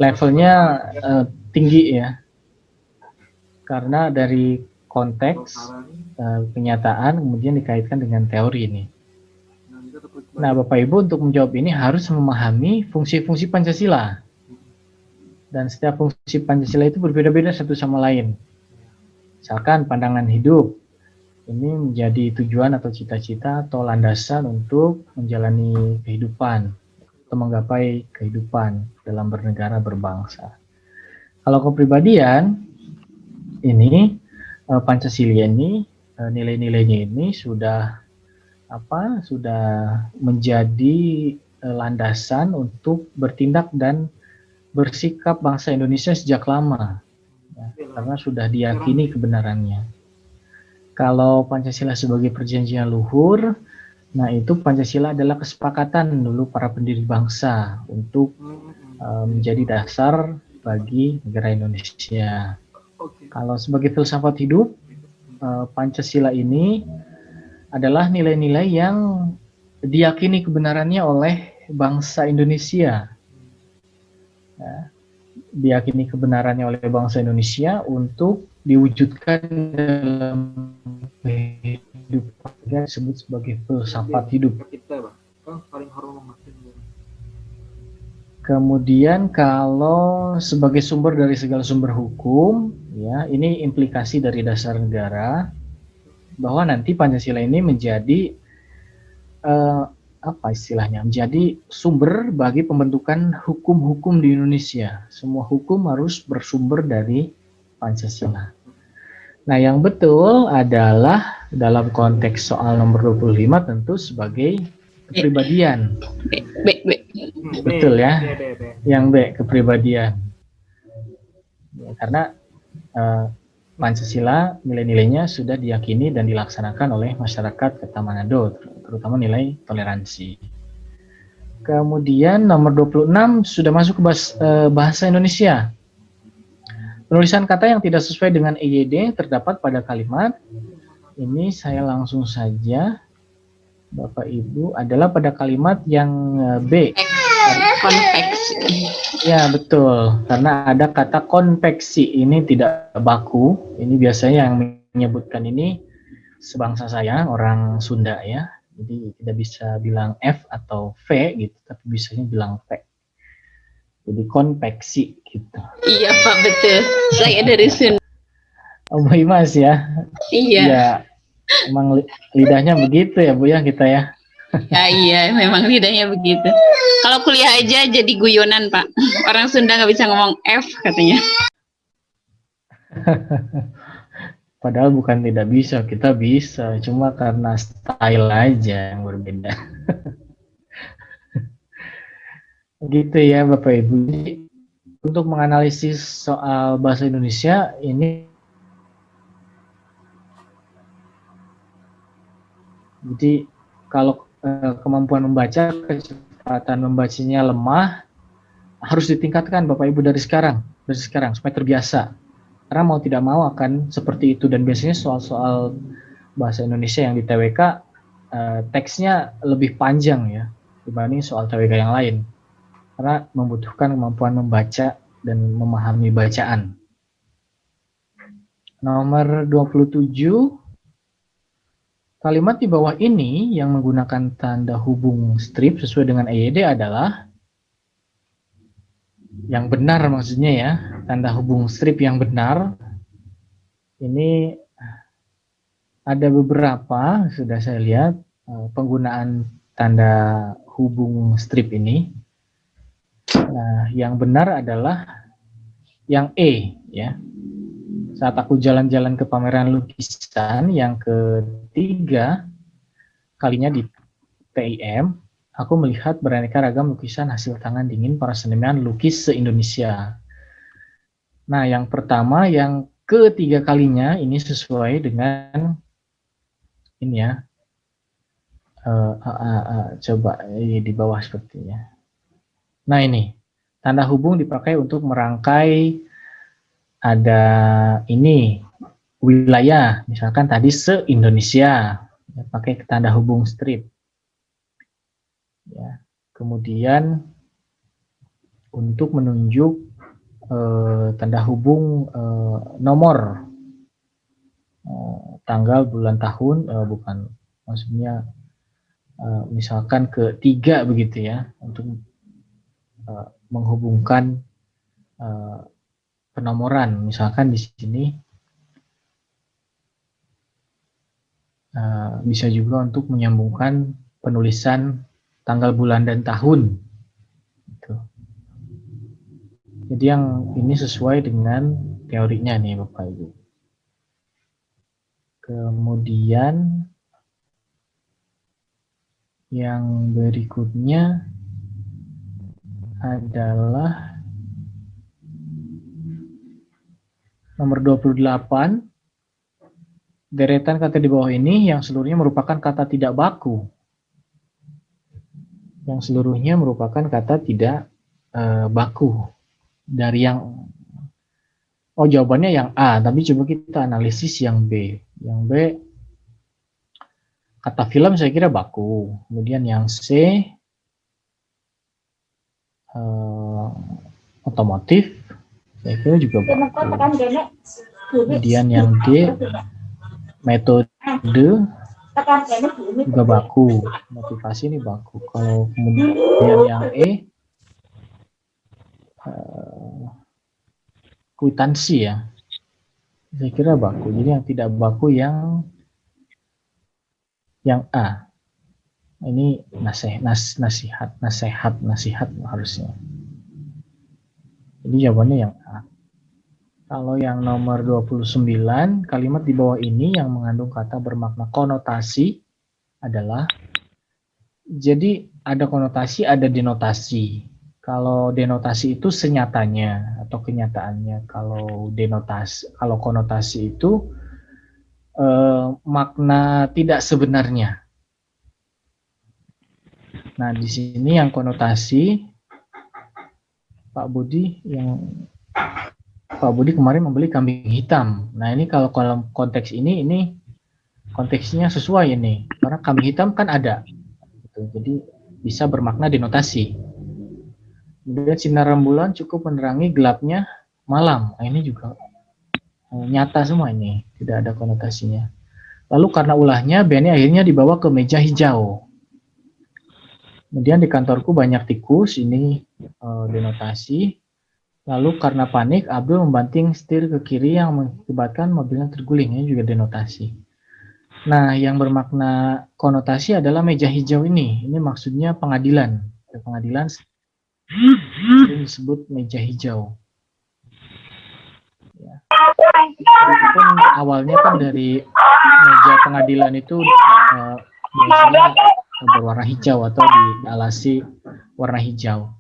levelnya tinggi ya, karena dari konteks kenyataan kemudian dikaitkan dengan teori ini. Nah, Bapak Ibu untuk menjawab ini harus memahami fungsi-fungsi Pancasila, dan setiap fungsi Pancasila itu berbeda-beda satu sama lain. Misalkan pandangan hidup ini menjadi tujuan atau cita-cita atau landasan untuk menjalani kehidupan atau menggapai kehidupan dalam bernegara berbangsa. Kalau kepribadian ini Pancasila ini nilai-nilainya ini sudah menjadi landasan untuk bertindak dan bersikap bangsa Indonesia sejak lama ya, karena sudah diyakini kebenarannya. Kalau Pancasila sebagai perjanjian luhur, nah itu Pancasila adalah kesepakatan dulu para pendiri bangsa untuk menjadi dasar bagi negara Indonesia. Kalau sebagai filsafat hidup, Pancasila ini adalah nilai-nilai yang diyakini kebenarannya oleh bangsa Indonesia. Ya, diyakini kebenarannya oleh bangsa Indonesia untuk diwujudkan dalam kehidupan yang disebut sebagai filsafat hidup. Kemudian kalau sebagai sumber dari segala sumber hukum, ya ini implikasi dari dasar negara bahwa nanti Pancasila ini menjadi apa istilahnya? Menjadi sumber bagi pembentukan hukum-hukum di Indonesia. Semua hukum harus bersumber dari Pancasila. Nah, yang betul adalah dalam konteks soal nomor 25 tentu sebagai kepribadian. Betul ya. Yang B, kepribadian. Ya, karena Pancasila nilai-nilainya sudah diyakini dan dilaksanakan oleh masyarakat Kota Manado, terutama nilai toleransi. Kemudian nomor 26 sudah masuk ke bahasa Indonesia. Penulisan kata yang tidak sesuai dengan EYD terdapat pada kalimat ini, saya langsung saja Bapak Ibu, adalah pada kalimat yang B.
Konveksi.
Ya betul, karena ada kata konveksi, ini tidak baku. Ini biasanya yang menyebutkan ini sebangsa saya, orang Sunda ya. Jadi tidak bisa bilang F atau V gitu, tapi bisanya bilang V. Jadi konveksi gitu.
Iya Pak, betul. Saya dari Sunda.
Oh Bu Imas ya?
Iya.
Ya, emang lidahnya begitu ya Bu ya kita ya?
Ya, iya, memang lidahnya begitu. Kalau kuliah aja jadi guyonan Pak. Orang Sunda nggak bisa ngomong F katanya.
Padahal bukan tidak bisa, kita bisa. Cuma karena style aja yang berbeda. Gitu ya Bapak Ibu. Jadi, untuk menganalisis soal bahasa Indonesia ini, jadi kalau kemampuan membaca, kecepatan membacanya lemah, harus ditingkatkan Bapak Ibu dari sekarang supaya terbiasa. Karena mau tidak mau akan seperti itu, dan biasanya soal-soal bahasa Indonesia yang di TWK teksnya lebih panjang ya dibanding soal TWK yang lain. Karena membutuhkan kemampuan membaca dan memahami bacaan. Nomor 27, kalimat di bawah ini yang menggunakan tanda hubung strip sesuai dengan EYD adalah yang benar, maksudnya ya, tanda hubung strip yang benar. Ini ada beberapa, sudah saya lihat, penggunaan tanda hubung strip ini. Nah, yang benar adalah yang E ya. Saat aku jalan-jalan ke pameran lukisan yang ketiga kalinya di TIM, aku melihat beraneka ragam lukisan hasil tangan dingin para seniman lukis se-Indonesia. Nah, yang pertama, yang ketiga kalinya ini sesuai dengan ini ya. Coba di bawah sepertinya. Nah, ini tanda hubung dipakai untuk merangkai, ada ini wilayah, misalkan tadi se-Indonesia, pakai tanda hubung strip. Ya. Kemudian untuk menunjuk tanda hubung nomor, tanggal, bulan, tahun, bukan, maksudnya misalkan ke 3 begitu ya, untuk menghubungkan penomoran. Misalkan di sini bisa juga untuk menyambungkan penulisan tanggal, bulan, dan tahun. Gitu. Jadi yang ini sesuai dengan teorinya nih Bapak Ibu. Kemudian yang berikutnya adalah nomor 28. deretan kata di bawah ini yang seluruhnya merupakan kata tidak baku. Yang seluruhnya merupakan kata tidak baku. Dari yang jawabannya yang A, tapi coba kita analisis yang B. Yang B, kata film saya kira baku. Kemudian yang C, otomotif, saya kira juga baku. Kemudian yang D, metode juga baku, motivasi ini baku. Kalau kemudian yang E, kwitansi ya, saya kira baku. Jadi yang tidak baku yang A. Ini nasihat harusnya. Jadi jawabannya yang A. Kalau yang nomor 29, kalimat di bawah ini yang mengandung kata bermakna konotasi adalah, jadi ada konotasi, ada denotasi. Kalau denotasi itu senyatanya atau kenyataannya. Kalau konotasi itu makna tidak sebenarnya. Nah, di sini yang konotasi Pak Budi kemarin membeli kambing hitam. Nah, ini kalau konteks ini konteksnya sesuai ini. Karena kambing hitam kan ada. Gitu. Jadi bisa bermakna denotasi. Kemudian sinar rembulan cukup menerangi gelapnya malam. Nah, ini juga nyata semua ini. Tidak ada konotasinya. Lalu karena ulahnya, Benny akhirnya dibawa ke meja hijau. Kemudian di kantorku banyak tikus. Ini denotasi. Lalu karena panik, Abdul membanting setir ke kiri yang mengakibatkan mobilnya terguling. Ini juga denotasi. Nah, yang bermakna konotasi adalah meja hijau ini. Ini maksudnya pengadilan. Pengadilan sering disebut meja hijau. Ya. Walaupun awalnya kan dari meja pengadilan itu biasanya berwarna hijau atau dialasi warna hijau.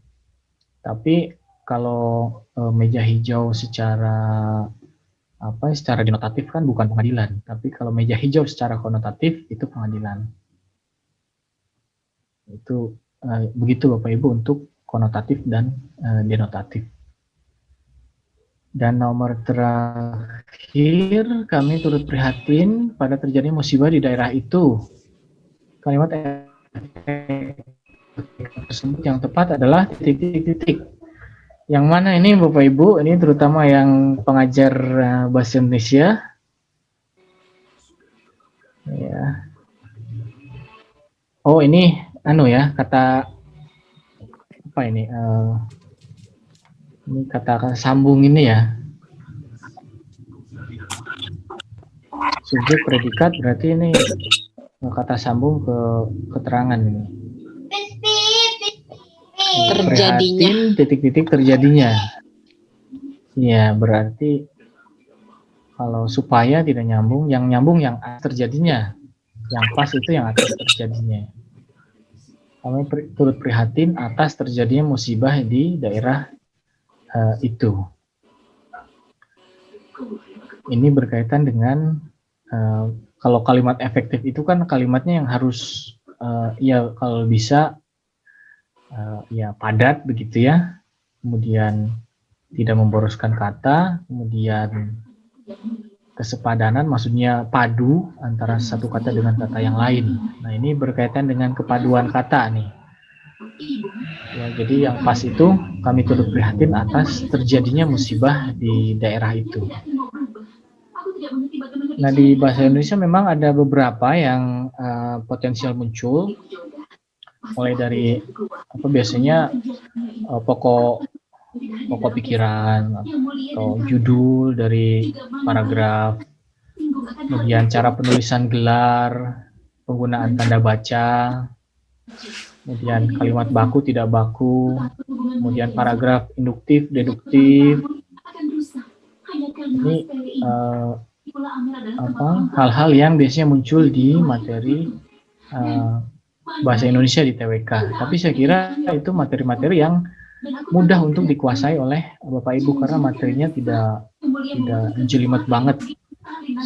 Tapi kalau meja hijau secara denotatif kan bukan pengadilan, tapi kalau meja hijau secara konotatif itu pengadilan. Itu begitu Bapak Ibu untuk konotatif dan denotatif. Dan nomor terakhir, kami turut prihatin pada terjadi musibah di daerah itu. Kalimat tersebut yang tepat adalah titik-titik. Yang mana ini Bapak Ibu, ini terutama yang pengajar bahasa Indonesia. Ya. Oh, ini kata apa ini? Ini kata sambung ini ya. Subjek predikat berarti ini kata sambung ke keterangan ini.
Terjadinya.
Titik-titik terjadinya. Ya, berarti kalau supaya tidak nyambung, yang nyambung yang terjadinya. Yang pas itu yang atas terjadinya. Kami turut prihatin atas terjadinya musibah di daerah itu. Ini berkaitan dengan kalau kalimat efektif itu kan kalimatnya yang harus kalau bisa padat begitu ya, kemudian tidak memboroskan kata, kemudian kesepadanan maksudnya padu antara satu kata dengan kata yang lain. Nah, ini berkaitan dengan kepaduan kata nih. Ya, jadi yang pas itu kami turut prihatin atas terjadinya musibah di daerah itu. Nah, di bahasa Indonesia memang ada beberapa yang potensial muncul. Mulai dari biasanya pokok pikiran atau judul dari paragraf, kemudian cara penulisan gelar, penggunaan tanda baca, kemudian kalimat baku tidak baku, kemudian paragraf induktif, deduktif. Ini hal-hal yang biasanya muncul di materi bahasa Indonesia di TWK. Tapi saya kira itu materi-materi yang mudah untuk dikuasai oleh Bapak Ibu karena materinya tidak menjelimet banget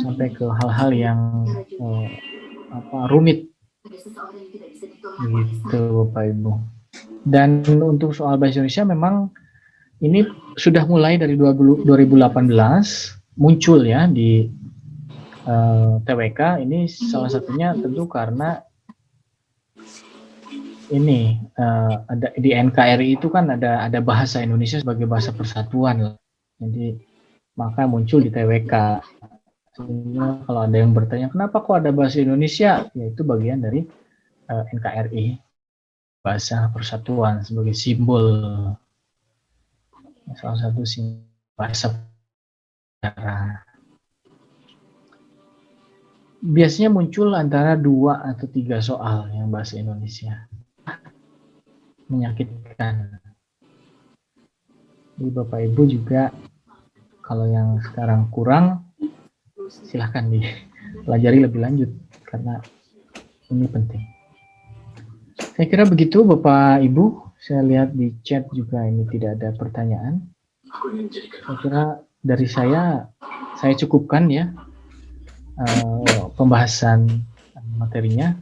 sampai ke hal-hal yang rumit gitu Bapak Ibu. Dan untuk soal bahasa Indonesia memang ini sudah mulai dari 2018 muncul ya di TWK. Ini salah satunya tentu karena ini ada di NKRI itu kan ada bahasa Indonesia sebagai bahasa persatuan. Jadi maka muncul di TWK. Sehingga kalau ada yang bertanya kenapa kok ada bahasa Indonesia, ya itu bagian dari NKRI, bahasa persatuan sebagai simbol, salah satu simbol bahasa negara. Biasanya muncul antara 2 atau 3 soal yang bahasa Indonesia. Menyakitkan. Jadi Bapak Ibu juga kalau yang sekarang kurang, silahkan dipelajari lebih lanjut karena ini penting. Saya kira begitu Bapak Ibu. Saya lihat di chat juga ini tidak ada pertanyaan. Saya kira dari saya cukupkan ya pembahasan materinya.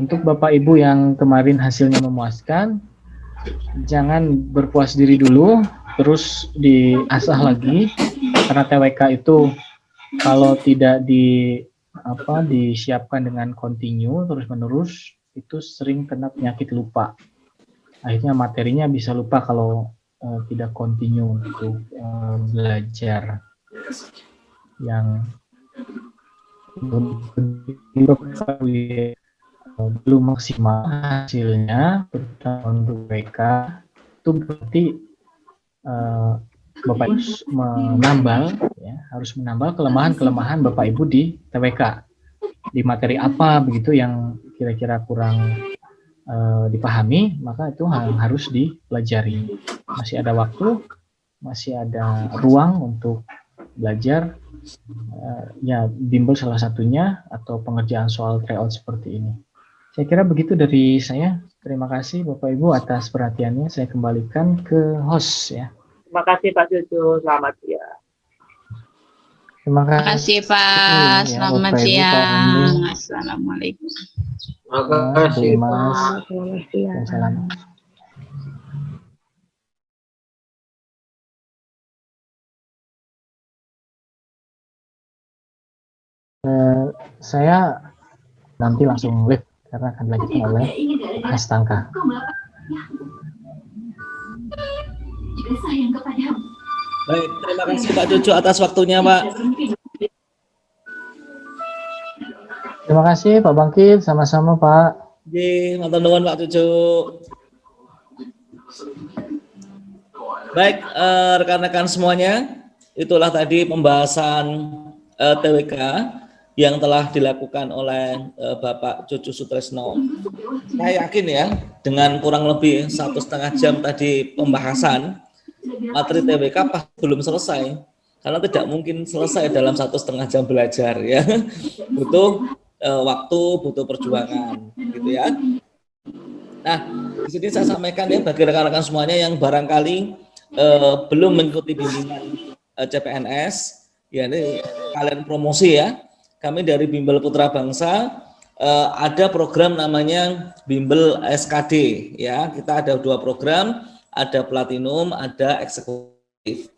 Untuk Bapak Ibu yang kemarin hasilnya memuaskan, jangan berpuas diri dulu, terus diasah lagi karena TWK itu kalau tidak disiapkan dengan kontinu terus-menerus itu sering kena penyakit lupa. Akhirnya materinya bisa lupa kalau tidak kontinu untuk belajar yang belum maksimal hasilnya untuk TWK itu berarti Bapak Ibu harus menambal kelemahan-kelemahan Bapak Ibu di TWK. Di materi apa begitu yang kira-kira kurang dipahami, maka itu harus dipelajari. Masih ada waktu, masih ada ruang untuk belajar. Ya, bimbel salah satunya atau pengerjaan soal tryout seperti ini. Saya kira begitu dari saya. Terima kasih Bapak Ibu atas perhatiannya. Saya kembalikan ke host ya.
Terima kasih Pak Cucu, selamat siang.
Terima
Terima kasih Pak, selamat
Bapak Ibu, Pak
siang.
Andi.
Assalamualaikum.
Terima kasih
Mas.
Selamat siang.
Salam. Saya nanti langsung live karena akan dilanjutkan oleh Hastangka.
Baik, terima kasih Pak Cucu atas waktunya Pak.
Terima kasih Pak Bangkit, sama-sama Pak.
Oke, matur nuwun Pak Cucu. Baik, rekan-rekan semuanya, itulah tadi pembahasan TWK yang telah dilakukan oleh Bapak Cucu Sutresno. Saya yakin ya, dengan kurang lebih 1,5 jam tadi pembahasan, materi TWK pasti belum selesai. Karena tidak mungkin selesai dalam 1,5 jam belajar ya. Butuh waktu, butuh perjuangan, gitu ya. Nah, di sini saya sampaikan ya bagi rekan-rekan semuanya yang barangkali belum mengikuti bimbingan CPNS, ya ini kalian promosi ya. Kami dari Bimbel Putra Bangsa ada program namanya Bimbel SKD ya. Kita ada 2 program, ada platinum, ada eksekutif.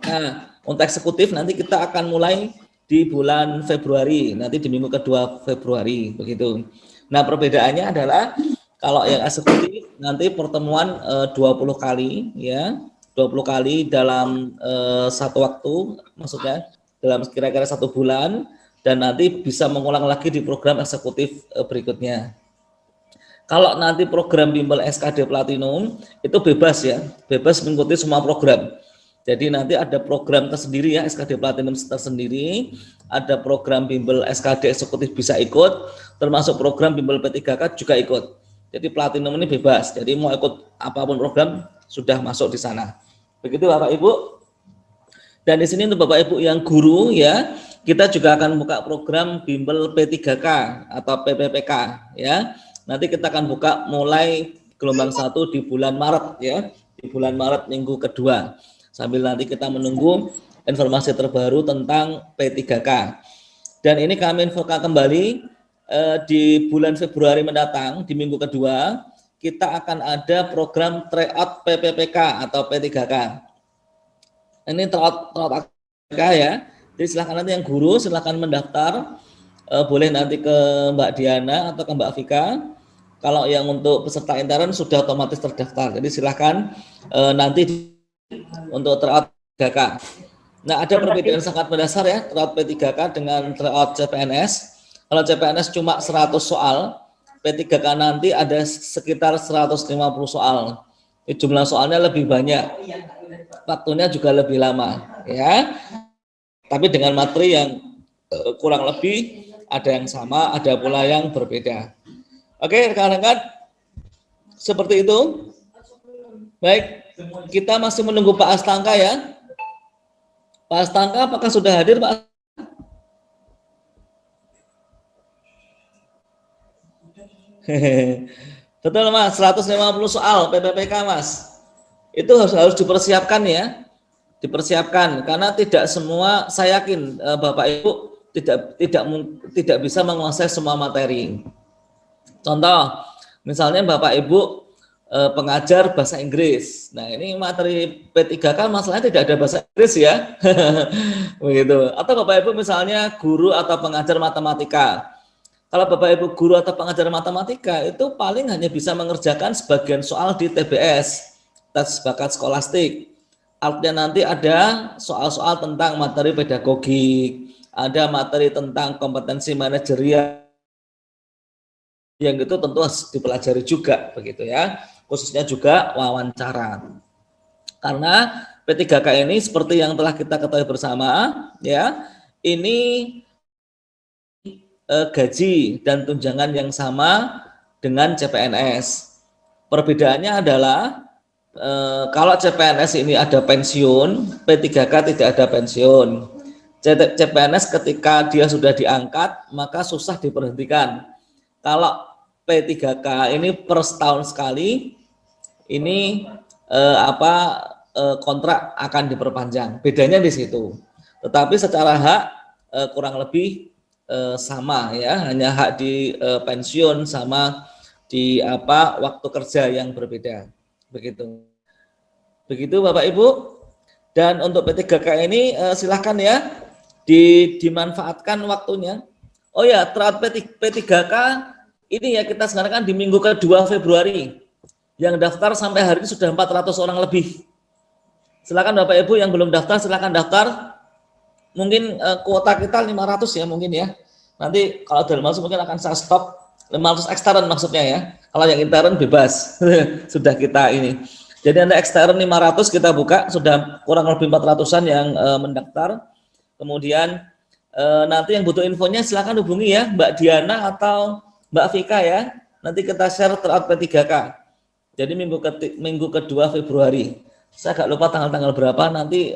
Nah, untuk eksekutif nanti kita akan mulai di bulan Februari, nanti di minggu kedua Februari begitu. Nah, perbedaannya adalah kalau yang eksekutif nanti pertemuan 20 kali ya, 20 kali dalam satu waktu, maksudnya dalam kira-kira 1 bulan, dan nanti bisa mengulang lagi di program eksekutif berikutnya. Kalau nanti program bimbel SKD Platinum itu bebas ya, bebas mengikuti semua program. Jadi nanti ada program tersendiri ya, SKD Platinum tersendiri, ada program bimbel SKD eksekutif bisa ikut, termasuk program bimbel P3K juga ikut. Jadi Platinum ini bebas, jadi mau ikut apapun program sudah masuk di sana. Begitu Bapak Ibu. Dan di sini untuk Bapak Ibu yang guru ya, kita juga akan buka program bimbel P3K atau PPPK ya. Nanti kita akan buka mulai gelombang 1 di bulan Maret ya, di bulan Maret minggu kedua. Sambil nanti kita menunggu informasi terbaru tentang P3K. Dan ini kami infokan kembali di bulan Februari mendatang, di minggu kedua, kita akan ada program tryout PPPK atau P3K. Ini tryout PPPK ya. Jadi silakan nanti yang guru silakan mendaftar, boleh nanti ke Mbak Diana atau ke Mbak Vika. Kalau yang untuk peserta intern sudah otomatis terdaftar. Jadi silakan nanti untuk tryout P3K. Nah, ada perbedaan sangat mendasar ya tryout P3K dengan tryout CPNS. Kalau CPNS cuma 100 soal, P3K nanti ada sekitar 150 soal. Jumlah soalnya lebih banyak, waktunya juga lebih lama, ya. Tapi dengan materi yang kurang lebih ada yang sama, ada pula yang berbeda. Oke, rekan-rekan, seperti itu. Baik, kita masih menunggu Pak Astangka ya. Pak Astangka, apakah sudah hadir, Pak? Betul Mas, 150 soal PPPK Mas. Itu harus dipersiapkan ya. Dipersiapkan karena tidak semua, saya yakin Bapak Ibu tidak bisa menguasai semua materi. Contoh, misalnya Bapak Ibu pengajar bahasa Inggris. Nah, ini materi P3K masalahnya tidak ada bahasa Inggris ya. Begitu. Atau Bapak Ibu misalnya guru atau pengajar matematika. Kalau Bapak Ibu guru atau pengajar matematika itu paling hanya bisa mengerjakan sebagian soal di TBS, tes bakat skolastik. Artinya nanti ada soal-soal tentang materi pedagogik, ada materi tentang kompetensi manajerial, yang itu tentu harus dipelajari juga begitu ya, khususnya juga wawancara. Karena P3K ini seperti yang telah kita ketahui bersama ya, ini gaji dan tunjangan yang sama dengan CPNS. Perbedaannya adalah kalau CPNS ini ada pensiun, P3K tidak ada pensiun. CPNS ketika dia sudah diangkat maka susah diberhentikan. Kalau P3K ini per setahun sekali, ini kontrak akan diperpanjang. Bedanya di situ. Tetapi secara hak kurang lebih sama ya, hanya hak di pensiun sama di waktu kerja yang berbeda. Begitu Bapak Ibu. Dan untuk P3K ini silahkan ya dimanfaatkan waktunya. Oh ya, tryout P3K ini ya kita sekarang kan di minggu kedua Februari. Yang daftar sampai hari ini sudah 400 orang lebih. Silakan Bapak Ibu yang belum daftar silakan daftar. Mungkin kuota kita 500 ya mungkin ya. Nanti kalau dari masuk mungkin akan saya stop 500 ekstern maksudnya ya. Kalau yang intern bebas. Sudah kita ini. Jadi Anda ekstern 500 kita buka, sudah kurang lebih 400-an yang mendaftar. Kemudian nanti yang butuh infonya silakan hubungi ya Mbak Diana atau Mbak Vika ya. Nanti kita share tryout P3K. Jadi minggu kedua Februari. Saya agak lupa tanggal berapa nanti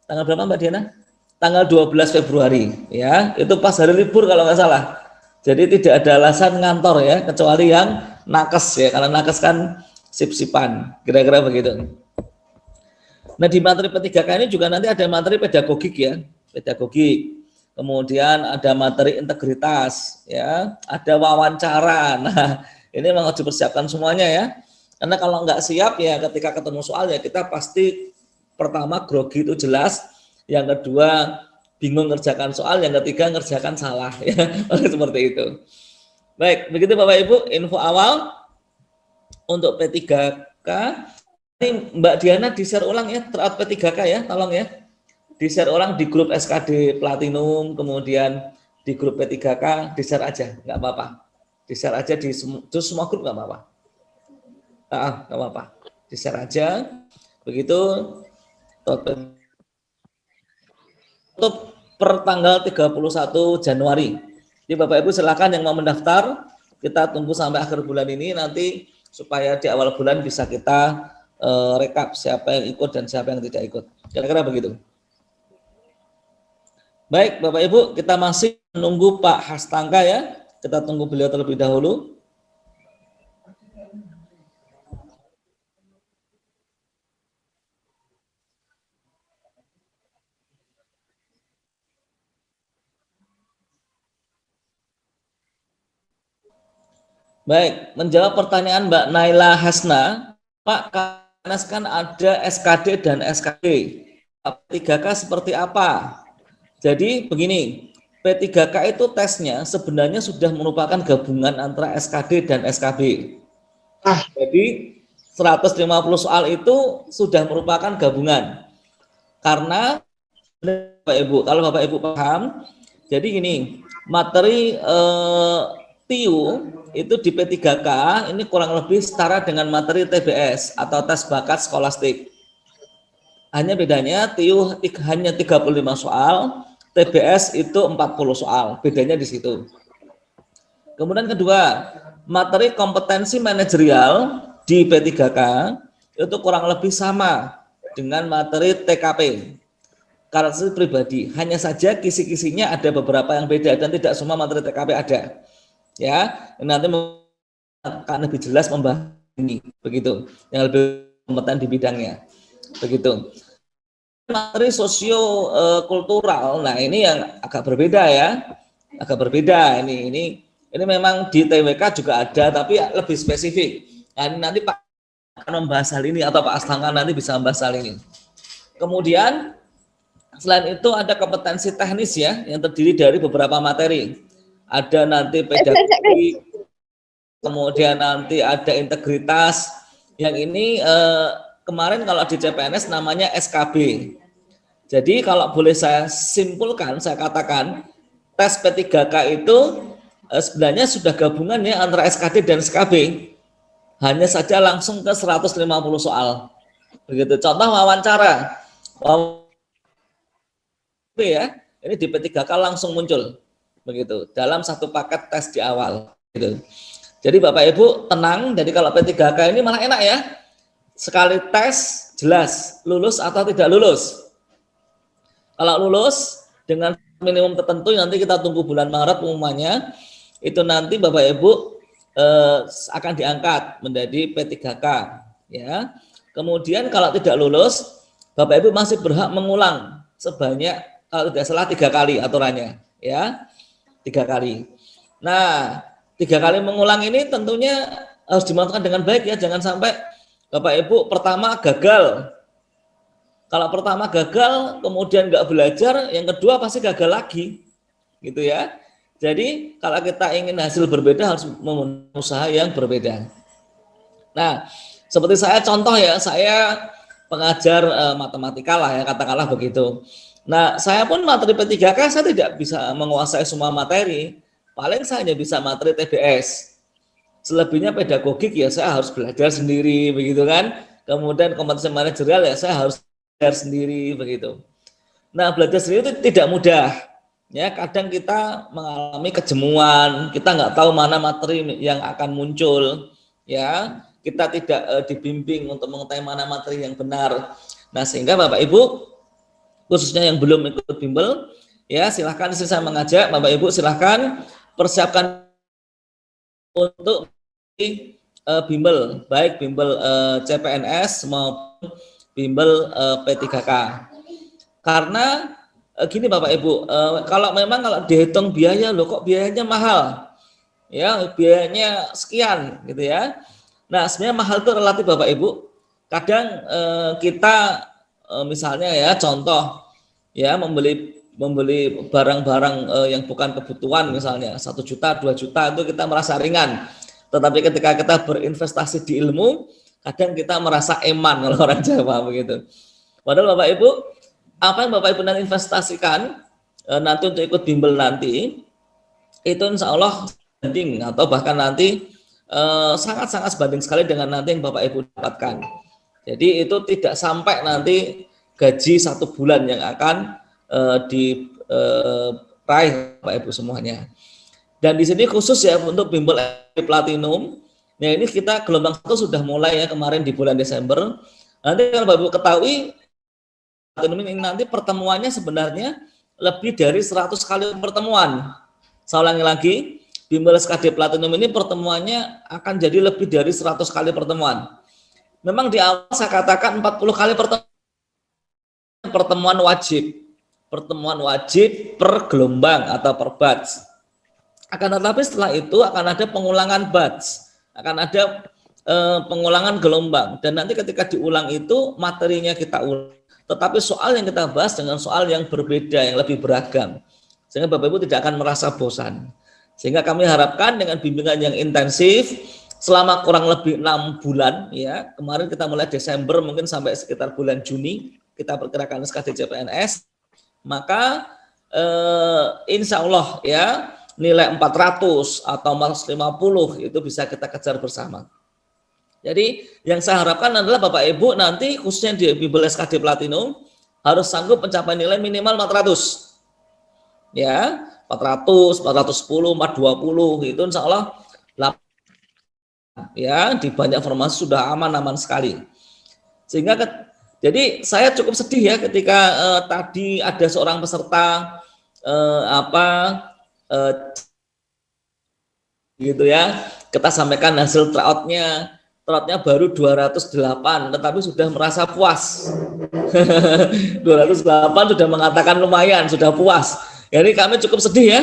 tanggal berapa Mbak Diana? Tanggal 12 Februari ya, itu pas hari libur kalau nggak salah. Jadi tidak ada alasan ngantor ya, kecuali yang nakes ya, karena nakes kan sip-sipan, kira-kira begitu. Nah di materi P3K ini juga nanti ada materi pedagogik ya, pedagogik. Kemudian ada materi integritas ya, ada wawancara. Nah ini memang harus dipersiapkan semuanya ya. Karena kalau nggak siap ya ketika ketemu soal ya kita pasti pertama grogi itu jelas. Yang kedua bingung ngerjakan soal, yang ketiga ngerjakan salah ya. Seperti itu. Baik, begitu Bapak Ibu info awal untuk P3K. Ini Mbak Diana di-share ulang ya tryout P3K ya, tolong ya. Di-share ulang di grup SKD Platinum, kemudian di grup P3K, di-share aja, nggak apa-apa. Di-share aja di semua grup nggak apa-apa. Nggak apa-apa. Di-share aja. Begitu untuk per tanggal 31 Januari. Jadi Bapak Ibu silakan yang mau mendaftar, kita tunggu sampai akhir bulan ini nanti supaya di awal bulan bisa kita rekap siapa yang ikut dan siapa yang tidak ikut. Kira-kira begitu. Baik Bapak Ibu, kita masih menunggu Pak Hastangka ya. Kita tunggu beliau terlebih dahulu. Baik, menjawab pertanyaan Mbak Naila Hasna, Pak, kan ada SKD dan SKD. P3K seperti apa? Jadi begini, P3K itu tesnya sebenarnya sudah merupakan gabungan antara SKD dan SKB. Jadi 150 soal itu sudah merupakan gabungan. Karena Bapak Ibu, kalau Bapak Ibu paham, jadi gini, materi TIU itu di P3K ini kurang lebih setara dengan materi TBS atau tes bakat skolastik. Hanya bedanya TIU hanya 35 soal, TBS itu 40 soal, bedanya di situ. Kemudian kedua, materi kompetensi manajerial di P3K itu kurang lebih sama dengan materi TKP. Karakteristik pribadi, hanya saja kisi-kisinya ada beberapa yang beda dan tidak semua materi TKP ada. Ya, nanti akan lebih jelas membahas ini, begitu. Yang lebih kompeten di bidangnya, begitu. Materi sosio kultural, nah ini yang agak berbeda ya, agak berbeda. Ini memang di TWK juga ada, tapi lebih spesifik. Nah, nanti Pak akan membahas hal ini atau Pak Astangka nanti bisa membahas hal ini. Kemudian selain itu ada kompetensi teknis ya, yang terdiri dari beberapa materi. Ada nanti pedagogi, kemudian nanti ada integritas. Yang ini kemarin kalau di CPNS namanya SKB. Jadi kalau boleh saya simpulkan, saya katakan tes P3K itu sebenarnya sudah gabungan ya antara SKD dan SKB. Hanya saja langsung ke 150 soal. Begitu. Contoh wawancara. Ya, ini di P3K langsung muncul begitu dalam satu paket tes di awal gitu. Jadi Bapak Ibu tenang, jadi kalau P3K ini malah enak ya, sekali tes jelas lulus atau tidak lulus. Kalau lulus dengan minimum tertentu nanti kita tunggu bulan Maret pengumumannya, itu nanti Bapak Ibu akan diangkat menjadi P3K ya. Kemudian kalau tidak lulus Bapak Ibu masih berhak mengulang sebanyak kalau tidak salah 3 kali aturannya ya, 3 kali. Nah 3 kali mengulang ini tentunya harus dimanfaatkan dengan baik ya, jangan sampai Bapak Ibu pertama gagal. Kalau pertama gagal kemudian nggak belajar, yang kedua pasti gagal lagi gitu ya. Jadi kalau kita ingin hasil berbeda harus memulai usaha yang berbeda. Nah seperti saya contoh ya, saya pengajar matematika lah ya, katakanlah begitu. Nah, saya pun materi P3K saya tidak bisa menguasai semua materi. Paling saya hanya bisa materi TBS. Selebihnya pedagogik ya saya harus belajar sendiri begitu kan. Kemudian kompetensi manajerial ya saya harus belajar sendiri begitu. Nah, belajar sendiri itu tidak mudah. Ya, kadang kita mengalami kejemuan, kita nggak tahu mana materi yang akan muncul. Ya, kita tidak dibimbing untuk mengetahui mana materi yang benar. Nah, sehingga Bapak Ibu khususnya yang belum ikut bimbel, ya silahkan saya mengajak Bapak Ibu silahkan persiapkan untuk bimbel, baik bimbel CPNS maupun bimbel P3K. Karena gini Bapak Ibu, kalau dihitung biaya, loh kok biayanya mahal, ya biayanya sekian gitu ya. Nah sebenarnya mahal itu relatif Bapak Ibu. Kadang kita misalnya ya contoh ya membeli barang-barang yang bukan kebutuhan misalnya 1 juta 2 juta itu kita merasa ringan, tetapi ketika kita berinvestasi di ilmu kadang kita merasa eman kalau orang Jawa begitu. Padahal Bapak Ibu apa yang Bapak Ibu nanti investasikan nanti untuk ikut bimbel nanti itu insya Allah sebanding atau bahkan nanti sangat-sangat sebanding sekali dengan nanti yang Bapak Ibu dapatkan. Jadi itu tidak sampai nanti gaji 1 bulan yang akan diraih Bapak Ibu semuanya. Dan di sini khusus ya untuk bimbel platinum. Nah ini kita gelombang 1 sudah mulai ya kemarin di bulan Desember. Nanti kalau Bapak Ibu ketahui platinum ini nanti pertemuannya sebenarnya lebih dari 100 kali pertemuan. Saya ulangi lagi, bimbel SKD platinum ini pertemuannya akan jadi lebih dari 100 kali pertemuan. Memang di awal saya katakan 40 kali pertemuan wajib per gelombang atau per batch. Akan tetapi setelah itu akan ada pengulangan batch, akan ada pengulangan gelombang, dan nanti ketika diulang itu materinya kita ulang, tetapi soal yang kita bahas dengan soal yang berbeda, yang lebih beragam, sehingga Bapak Ibu tidak akan merasa bosan. Sehingga kami harapkan dengan bimbingan yang intensif selama kurang lebih 6 bulan, ya, kemarin kita mulai Desember mungkin sampai sekitar bulan Juni kita perkirakan SKD CPNS, maka insya Allah ya nilai 400 atau 450 itu bisa kita kejar bersama. Jadi yang saya harapkan adalah Bapak Ibu nanti khususnya di Bimbel SKD Platinum harus sanggup mencapai nilai minimal 400. Ya, 400, 410, 420 itu insya Allah ya di banyak formasi sudah aman-aman sekali. Sehingga jadi saya cukup sedih ya ketika tadi ada seorang peserta gitu ya, kita sampaikan hasil tryoutnya baru 208, tetapi sudah merasa puas. 208 sudah mengatakan lumayan, sudah puas. Jadi kami cukup sedih ya.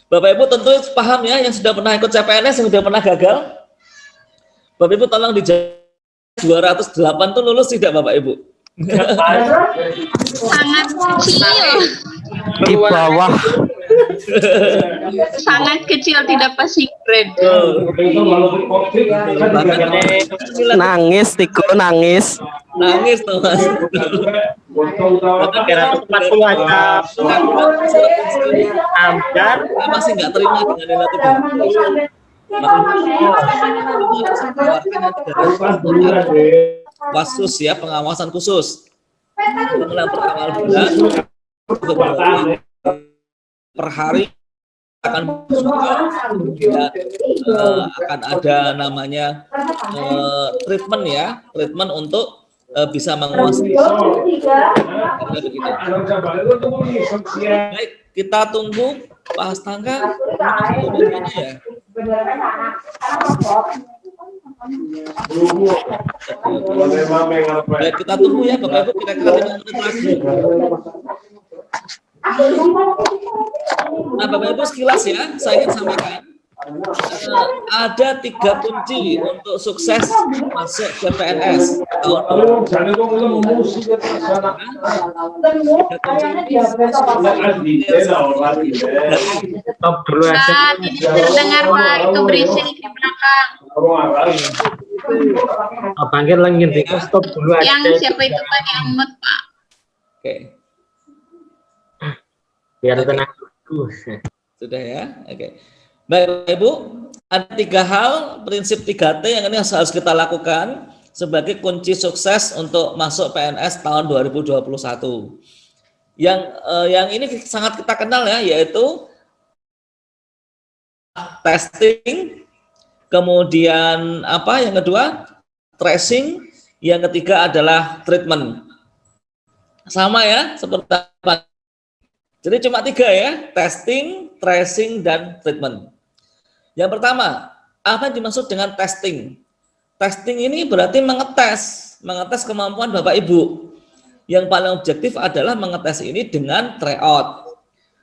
Bapak Ibu tentu paham ya, yang sudah pernah ikut CPNS, yang sudah pernah gagal. Bapak Ibu tolong dijawab, 208 itu lulus tidak Bapak Ibu?
Sangat kecil.
Di bawah.
Sangat kecil, tidak passing grade.
Nangis, Tiko, nangis.
Nangis tuh Mas.
340 aja. Amdan
Saya masih nggak terima dengan nilai itu. Wasus ya, pengawasan khusus. Mulai pertama bulan per hari akan akan ada namanya treatment ya, treatment untuk bisa menguasai. Baik, kita tunggu Pak Hastangka ya. Baik, kita tunggu ya Bapak Ibu, kira-kira 5 menit lagi. Nah Bapak Ibu sekilas ya, saya ingin sampaikan ada 3 kunci untuk sukses masuk CPNS tahun 2021.
Stop dulu aja.
Tidak terdengar Pak, itu berisik di belakang.
Panggil lagi Tiko, stop dulu aja.
Yang siapa itu Pak yang mute Pak?
Oke,
Biar tenang.
sudah ya. Oke. Baik Bapak Ibu, ada 3 hal, prinsip 3T yang ini harus kita lakukan sebagai kunci sukses untuk masuk PNS tahun 2021. Yang ini sangat kita kenal ya, yaitu testing, kemudian apa yang kedua? Tracing, yang ketiga adalah treatment. Sama ya, seperti apa? Jadi cuma 3 ya, testing, tracing, dan treatment. Yang pertama, apa yang dimaksud dengan testing? Testing ini berarti mengetes kemampuan Bapak Ibu. Yang paling objektif adalah mengetes ini dengan tryout.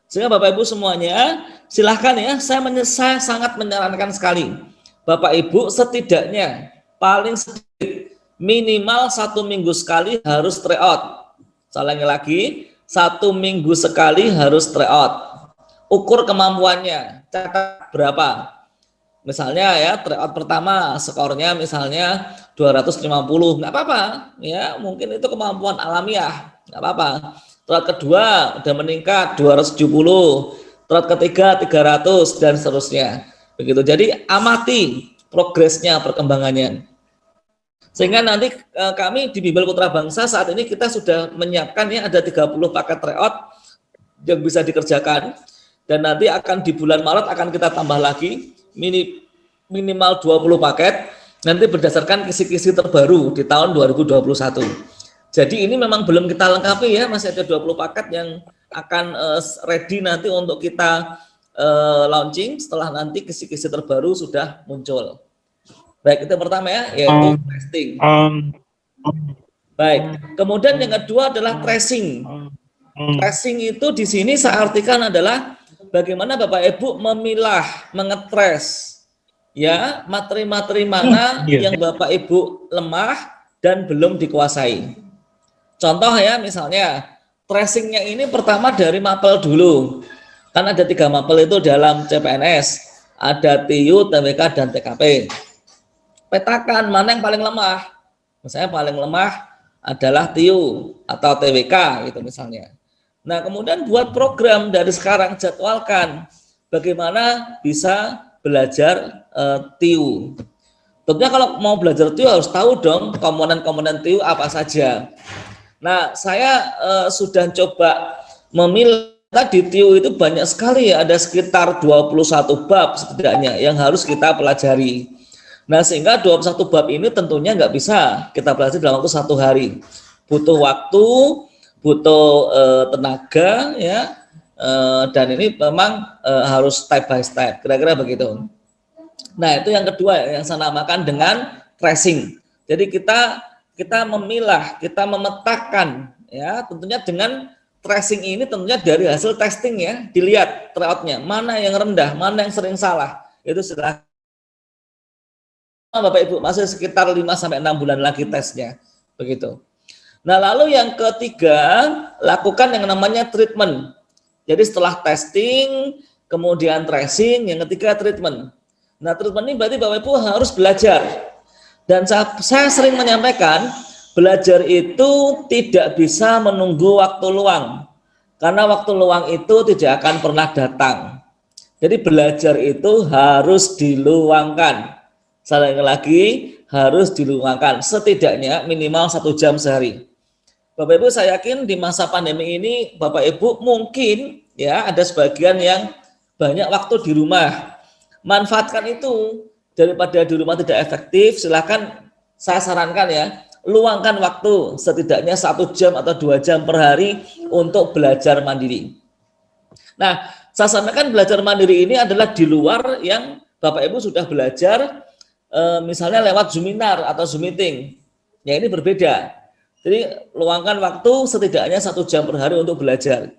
Sehingga Bapak Ibu semuanya, silahkan ya, saya sangat menyarankan sekali. Bapak Ibu setidaknya, paling sedikit, minimal 1 minggu sekali harus tryout. Saya ulangi lagi, 1 minggu sekali harus tryout. Ukur kemampuannya, catat berapa. Misalnya ya, tryout pertama skornya misalnya 250, nggak apa-apa. Ya, mungkin itu kemampuan alamiah, nggak apa-apa. Tryout kedua udah meningkat 270, tryout ketiga 300 dan seterusnya. Begitu. Jadi amati progresnya, perkembangannya. Sehingga nanti kami di Bimbel Putra Bangsa saat ini kita sudah menyiapkan ya ada 30 paket tryout yang bisa dikerjakan, dan nanti akan di bulan Maret akan kita tambah lagi minimal 20 paket nanti berdasarkan kisi-kisi terbaru di tahun 2021. Jadi ini memang belum kita lengkapi ya, masih ada 20 paket yang akan ready nanti untuk kita launching setelah nanti kisi-kisi terbaru sudah muncul. Baik, itu yang pertama ya, yaitu testing. Baik, kemudian yang kedua adalah tracing. Tracing itu di sini saya artikan adalah bagaimana Bapak Ibu memilah, mengetres ya materi-materi mana yang Bapak Ibu lemah dan belum dikuasai. Contoh ya, misalnya tracingnya ini pertama dari mapel dulu. Kan ada 3 mapel itu dalam CPNS, ada TIU, TWK, dan TKP. Petakan mana yang paling lemah. Misalnya paling lemah adalah TIU atau TWK gitu misalnya. Nah, kemudian buat program dari sekarang, jadwalkan bagaimana bisa belajar TIU. Tentunya kalau mau belajar TIU harus tahu dong komponen-komponen TIU apa saja. Nah, saya sudah coba memilah di TIU itu banyak sekali ya, ada sekitar 21 bab setidaknya yang harus kita pelajari. Nah, sehingga 21 bab ini tentunya nggak bisa kita pelajari dalam waktu 1 hari. Butuh waktu, butuh tenaga ya, dan ini memang harus step by step, kira-kira begitu. Nah, itu yang kedua yang saya namakan dengan tracing. Jadi kita memilah, kita memetakan ya, tentunya dengan tracing ini tentunya dari hasil testing ya, dilihat tryout-nya, mana yang rendah, mana yang sering salah. Itu silahkan Bapak Ibu, masih sekitar 5 sampai 6 bulan lagi tesnya. Begitu. Nah, lalu yang ketiga, lakukan yang namanya treatment. Jadi setelah testing, kemudian tracing, yang ketiga treatment. Nah, treatment ini berarti Bapak Ibu harus belajar. Dan saya sering menyampaikan, belajar itu tidak bisa menunggu waktu luang. Karena waktu luang itu tidak akan pernah datang. Jadi belajar itu harus diluangkan. Sekali lagi, harus diluangkan. Setidaknya minimal 1 jam sehari. Bapak Ibu, saya yakin di masa pandemi ini, Bapak Ibu mungkin ya ada sebagian yang banyak waktu di rumah. Manfaatkan itu. Daripada di rumah tidak efektif, silakan saya sarankan ya, luangkan waktu setidaknya 1 jam atau 2 jam per hari untuk belajar mandiri. Nah, saya sampaikan belajar mandiri ini adalah di luar yang Bapak Ibu sudah belajar, misalnya lewat Zoominar atau Zoom meeting. Ya, ini berbeda. Jadi luangkan waktu setidaknya 1 jam per hari untuk belajar.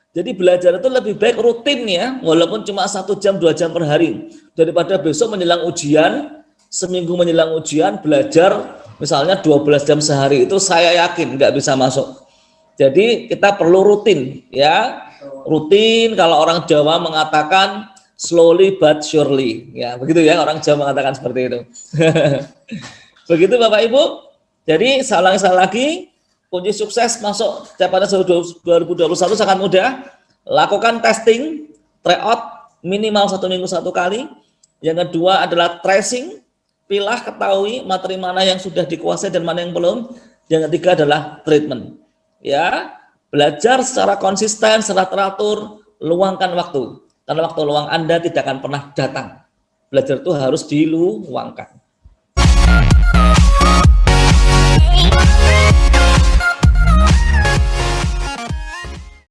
Jadi belajar itu lebih baik rutin ya, walaupun cuma 1 jam 2 jam per hari, daripada besok menjelang ujian, seminggu menjelang ujian belajar misalnya 12 jam sehari, itu saya yakin nggak bisa masuk. Jadi kita perlu rutin ya, rutin. Kalau orang Jawa mengatakan slowly but surely, ya begitu ya, orang Jawa mengatakan seperti itu. Begitu Bapak Ibu. Jadi saya lagi, kunci sukses masuk CPNS 2021 sangat mudah. Lakukan testing, tryout minimal 1 minggu 1 kali. Yang kedua adalah tracing, pilah ketahui materi mana yang sudah dikuasai dan mana yang belum. Yang ketiga adalah treatment. Ya, belajar secara konsisten, secara teratur, luangkan waktu. Karena waktu luang Anda tidak akan pernah datang. Belajar itu harus diluangkan.